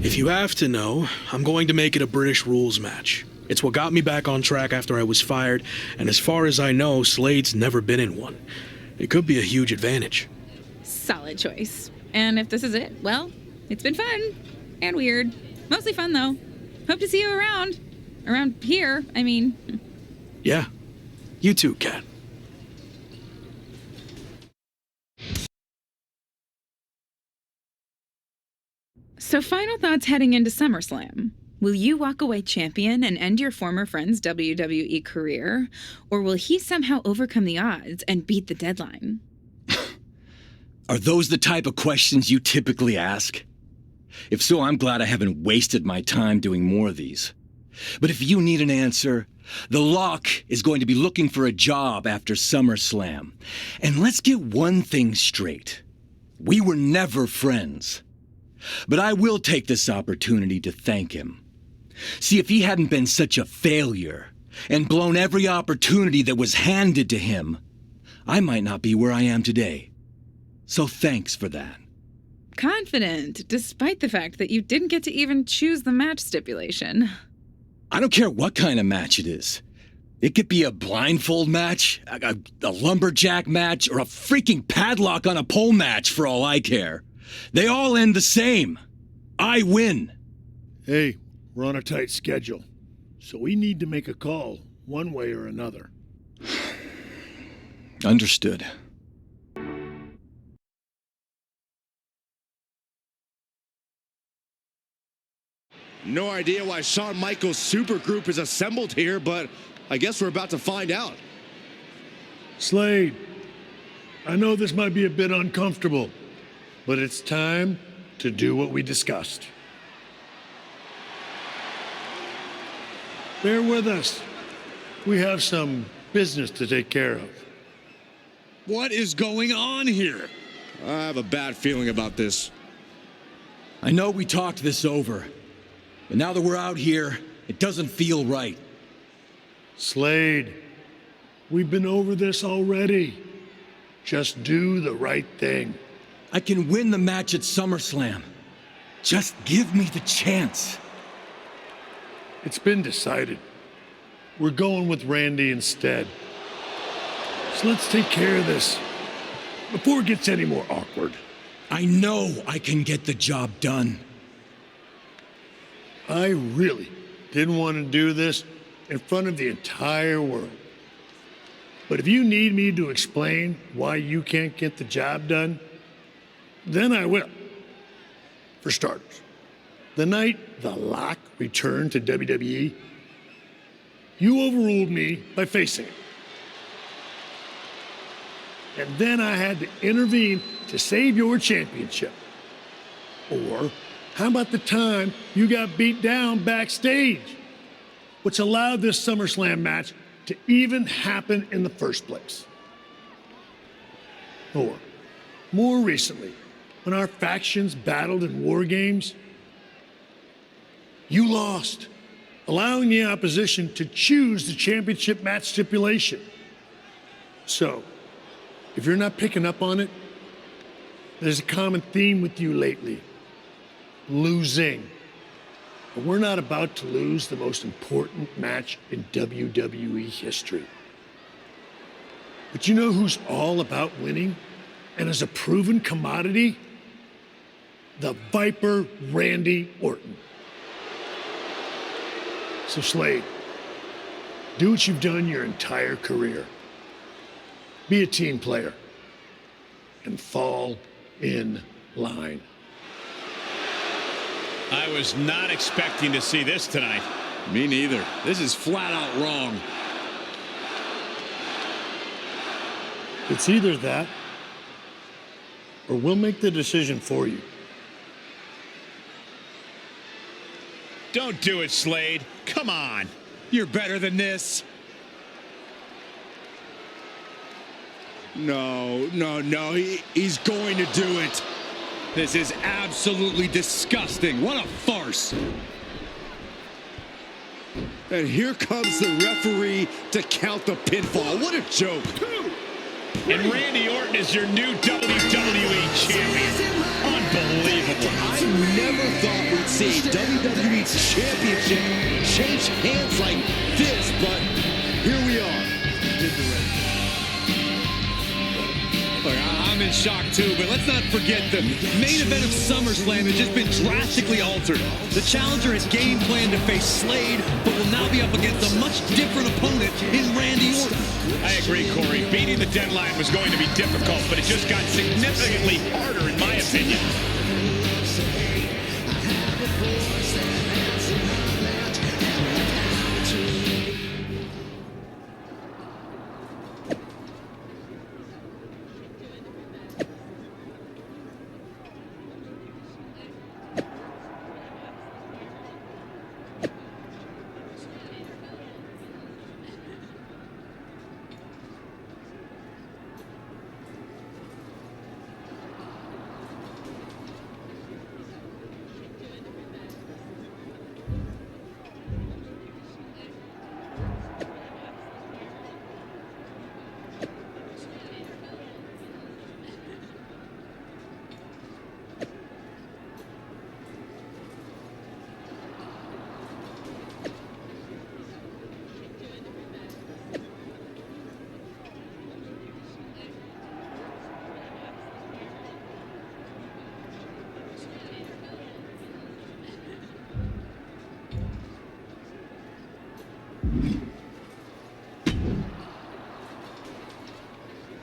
If you have to know, I'm going to make it a British rules match. It's what got me back on track after I was fired, and as far as I know, Slade's never been in one. It could be a huge advantage. Solid choice. And if this is it, well, it's been fun. And weird. Mostly fun, though. Hope to see you around. Around here, I mean. Yeah. You too, Kat. So final thoughts heading into SummerSlam. Will you walk away champion and end your former friend's WWE career? Or will he somehow overcome the odds and beat the deadline? Are those the type of questions you typically ask? If so, I'm glad I haven't wasted my time doing more of these. But if you need an answer, the Lock is going to be looking for a job after SummerSlam. And let's get one thing straight. We were never friends. But I will take this opportunity to thank him. See, if he hadn't been such a failure and blown every opportunity that was handed to him, I might not be where I am today. So thanks for that. Confident, despite the fact that you didn't get to even choose the match stipulation. I don't care what kind of match it is. It could be a blindfold match, a lumberjack match, or a freaking padlock on a pole match for all I care. They all end the same. I win. Hey, we're on a tight schedule, so we need to make a call one way or another. Understood. No idea why Shawn Michaels' supergroup is assembled here, but I guess we're about to find out. Slade, I know this might be a bit uncomfortable, but it's time to do what we discussed. bear with us. We have some business to take care of. What is going on here? I have a bad feeling about this. I know we talked this over, but now that we're out here, it doesn't feel right. Slade, we've been over this already. Just do the right thing. I can win the match at SummerSlam. Just give me the chance. It's been decided. We're going with Randy instead. So let's take care of this before it gets any more awkward. I know I can get the job done. I really didn't want to do this in front of the entire world. But if you need me to explain why you can't get the job done, then I will. For starters, the night The Lock returned to WWE, you overruled me by facing it. And then I had to intervene to save your championship. Or how about the time you got beat down backstage, which allowed this SummerSlam match to even happen in the first place? Or more recently, when our factions battled in war games, you lost, allowing the opposition to choose the championship match stipulation. So, if you're not picking up on it, there's a common theme with you lately: losing. But we're not about to lose the most important match in WWE history. But you know who's all about winning and is a proven commodity? The Viper Randy Orton. So Slade, do what you've done your entire career. Be a team player and fall in line. I was not expecting to see this tonight. Me neither. This is flat out wrong. It's either that, or we'll make the decision for you. Don't do it, Slade. Come on. You're better than this. No. He's going to do it. This is absolutely disgusting. What a farce. And here comes the referee to count the pinfall. What a joke. And Randy Orton is your new WWE champion. Unbelievable. I never thought we'd see WWE Championship change hands like this, but here we are. Look, I'm in shock too, but let's not forget the main event of SummerSlam has just been drastically altered. The challenger has game planned to face Slade, but will now be up against a much different opponent in Randy Orton. I agree, Corey. Beating the deadline was going to be difficult, but it just got significantly harder, in my opinion.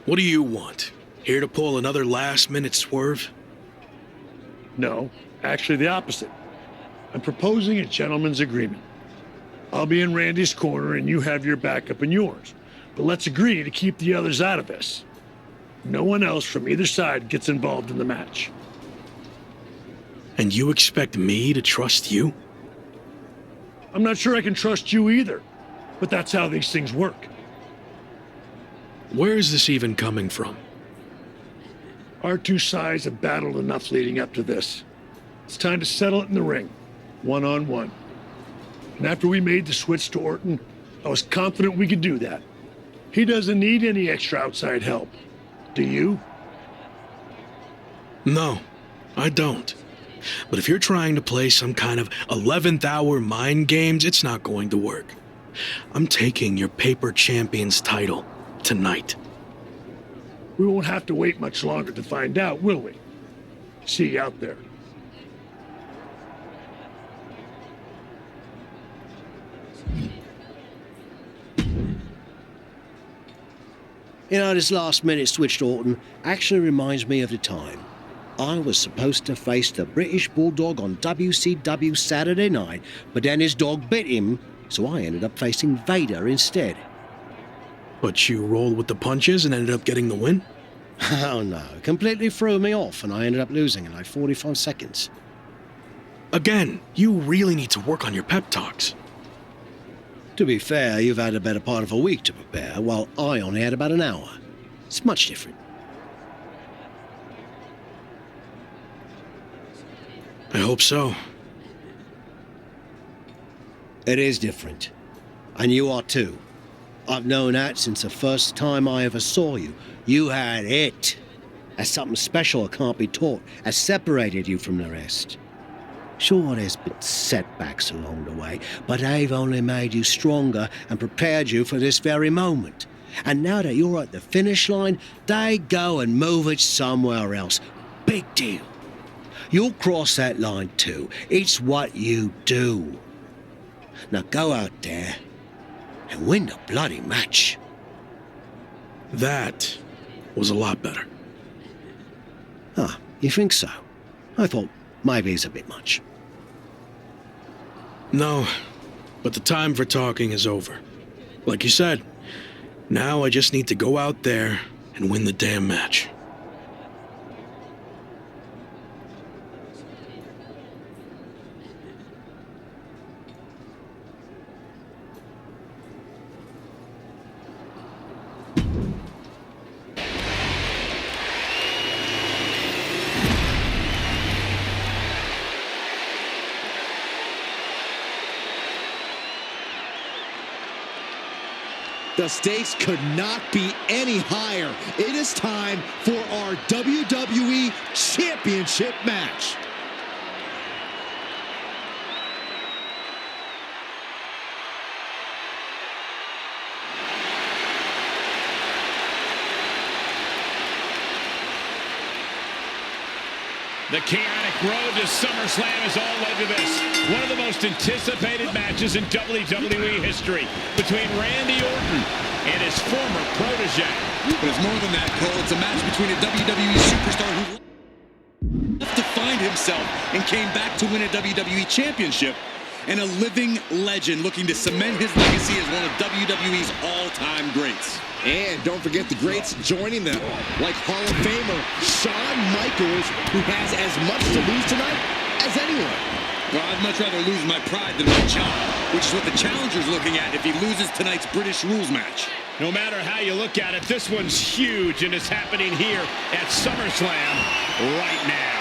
What do you want? Here to pull another last-minute swerve? No, actually the opposite. I'm proposing a gentleman's agreement. I'll be in Randy's corner and you have your backup in yours. But let's agree to keep the others out of this. No one else from either side gets involved in the match. And you expect me to trust you? I'm not sure I can trust you either, but that's how these things work. Where is this even coming from? Our two sides have battled enough leading up to this. It's time to settle it in the ring, one-on-one. And after we made the switch to Orton, I was confident we could do that. He doesn't need any extra outside help. Do you? No, I don't. But if you're trying to play some kind of 11th hour mind games, it's not going to work. I'm taking your paper champion's title tonight. We won't have to wait much longer to find out, will we? See you out there. You know, this last-minute switch to Orton actually reminds me of the time I was supposed to face the British Bulldog on WCW Saturday night, but then his dog bit him, so I ended up facing Vader instead. But you rolled with the punches and ended up getting the win? Oh no, completely threw me off and I ended up losing in like 45 seconds. Again, you really need to work on your pep talks. To be fair, you've had a better part of a week to prepare, while I only had about an hour. It's much different. I hope so. It is different. And you are too. I've known that since the first time I ever saw you. You had it. That's something special that can't be taught, has separated you from the rest. Sure, there's been setbacks along the way, but they've only made you stronger and prepared you for this very moment. And now that you're at the finish line, they go and move it somewhere else. Big deal. You'll cross that line too. It's what you do. Now go out there and win the bloody match. That was a lot better. Ah, you think so? I thought maybe it's a bit much. No, but the time for talking is over. Like you said, now I just need to go out there and win the damn match. The stakes could not be any higher. It is time for our WWE Championship match. The chaotic road to SummerSlam has all led to this. One of the most anticipated matches in WWE history between Randy Orton and his former protege. But it's more than that, Cole. It's a match between a WWE superstar who left to find himself and came back to win a WWE Championship, and a living legend looking to cement his legacy as one of WWE's all-time greats. And don't forget the greats joining them, like Hall of Famer Shawn Michaels, who has as much to lose tonight as anyone. Well, I'd much rather lose my pride than my job, which is what the challenger's looking at if he loses tonight's British rules match. No matter how you look at it, this one's huge, and it's happening here at SummerSlam right now.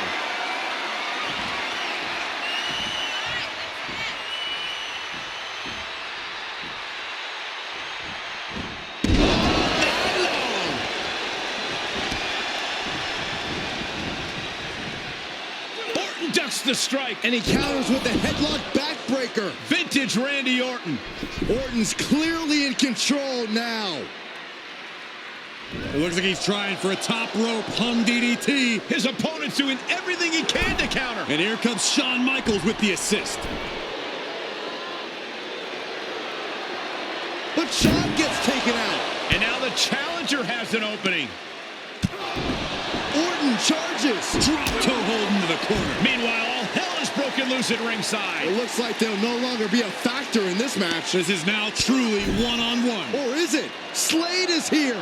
Ducks the strike. And he counters with the headlock backbreaker. Vintage Randy Orton. Orton's clearly in control now. It looks like he's trying for a top rope hung DDT. His opponent's doing everything he can to counter. And here comes Shawn Michaels with the assist. But Shawn gets taken out. And now the challenger has an opening. Orton charges. Drop toe hold into the corner. Meanwhile, all hell is broken loose at ringside. It looks like they'll no longer be a factor in this match. This is now truly one-on-one. Or is it? Slade is here.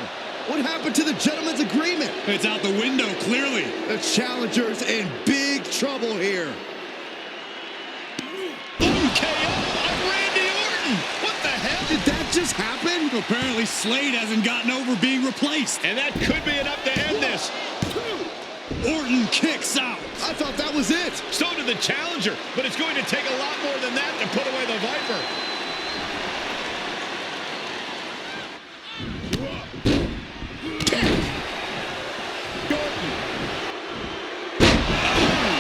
What happened to the gentleman's agreement? It's out the window, clearly. The challenger's in big trouble here. RKO of Randy So apparently Slade hasn't gotten over being replaced. And that could be enough to end this. Orton kicks out. I thought that was it. So did the challenger, but it's going to take a lot more than that to put away the Viper.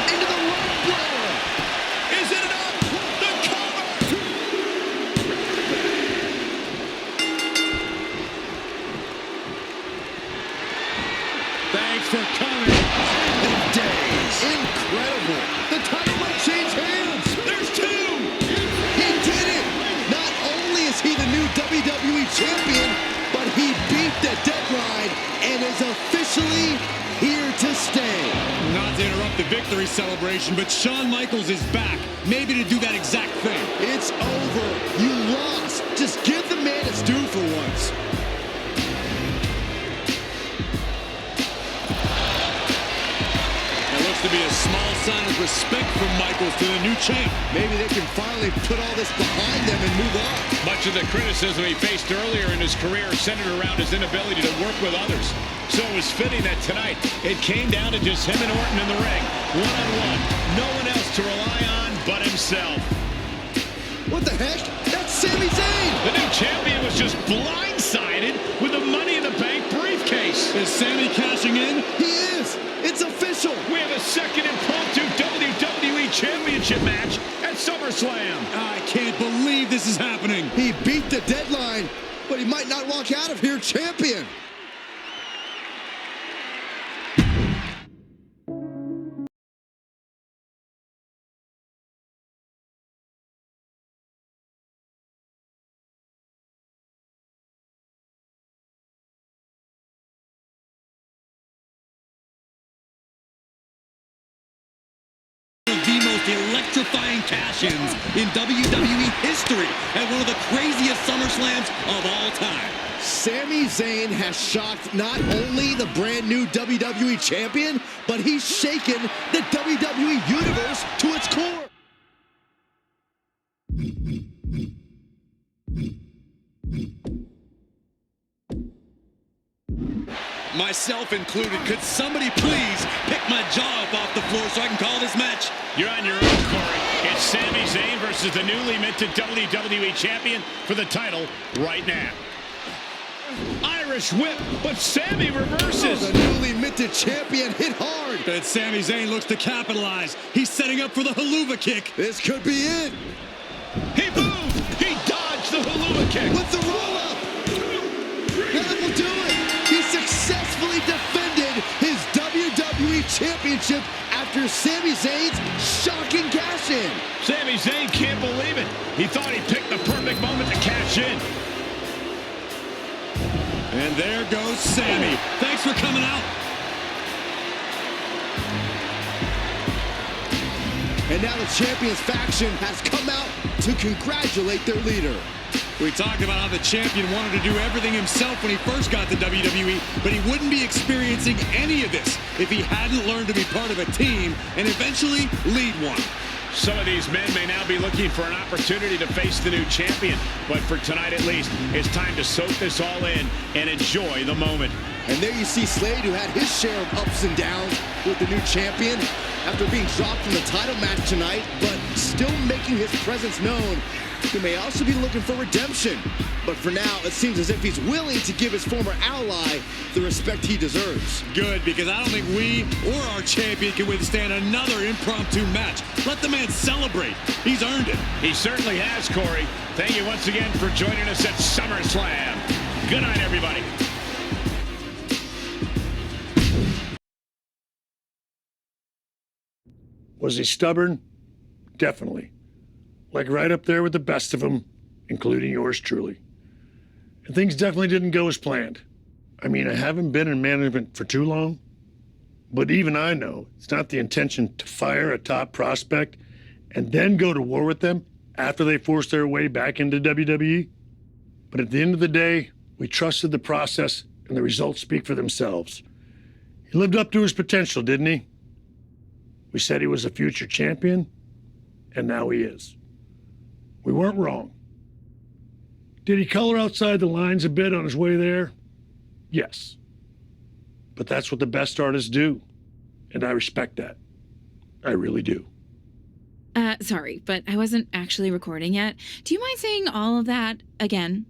Into the rope breaker. Is it enough? The cover! Thanks for coming. Incredible. The title might change hands. There's two. He did it. Not only is he the new WWE champion, but he beat the deadline and is officially here to stay. Not to interrupt the victory celebration, but Shawn Michaels is back. Maybe to do that exact thing. It's over. You lost. Just give the man his due for once. To be a small sign of respect from Michaels to the new champ. Maybe they can finally put all this behind them and move on. Much of the criticism he faced earlier in his career centered around his inability to work with others. So it was fitting that tonight it came down to just him and Orton in the ring, one-on-one. No one else to rely on but himself. What the heck? That's Sami Zayn! The new champion was just blindsided with the Money in the Bank briefcase. Is Sami cashing in? He is! It's official! We have a second impromptu WWE Championship match at SummerSlam. I can't believe this is happening. He beat the deadline, but he might not walk out of here champion. The most electrifying cash-ins in WWE history at one of the craziest SummerSlams of all time. Sami Zayn has shocked not only the brand new WWE champion, but he's shaken the WWE universe to its core. Myself included, could somebody please pick my jaw up off the floor so I can call this match? You're on your own, Corey. It's Sami Zayn versus the newly minted WWE Champion for the title right now. Irish whip, but Sami reverses. Oh, the newly minted champion hit hard. But Sami Zayn looks to capitalize. He's setting up for the haluva kick. This could be it. He moved. He dodged the haluva kick. With the roll-up. That will do it. He successfully defended his WWE Championship after Sami Zayn's shocking cash-in. Sami Zayn can't believe it. He thought he picked the perfect moment to cash in. And there goes Sami. Thanks for coming out. And now the Champions faction has come out to congratulate their leader. We talked about how the champion wanted to do everything himself when he first got to WWE, but he wouldn't be experiencing any of this if he hadn't learned to be part of a team and eventually lead one. Some of these men may now be looking for an opportunity to face the new champion, but for tonight at least, it's time to soak this all in and enjoy the moment. And there you see Slade, who had his share of ups and downs with the new champion after being dropped from the title match tonight, but still making his presence known. He may also be looking for redemption, but for now, it seems as if he's willing to give his former ally the respect he deserves. Good, because I don't think we or our champion can withstand another impromptu match. Let the man celebrate. He's earned it. He certainly has, Corey. Thank you once again for joining us at SummerSlam. Good night, everybody. Was he stubborn? Definitely. Like right up there with the best of them, including yours truly. And things definitely didn't go as planned. I mean, I haven't been in management for too long, but even I know it's not the intention to fire a top prospect and then go to war with them after they force their way back into WWE. But at the end of the day, we trusted the process and the results speak for themselves. He lived up to his potential, didn't he? We said he was a future champion, and now he is. We weren't wrong. Did he color outside the lines a bit on his way there? Yes. But that's what the best artists do. And I respect that. I really do. Sorry, but I wasn't actually recording yet. Do you mind saying all of that again?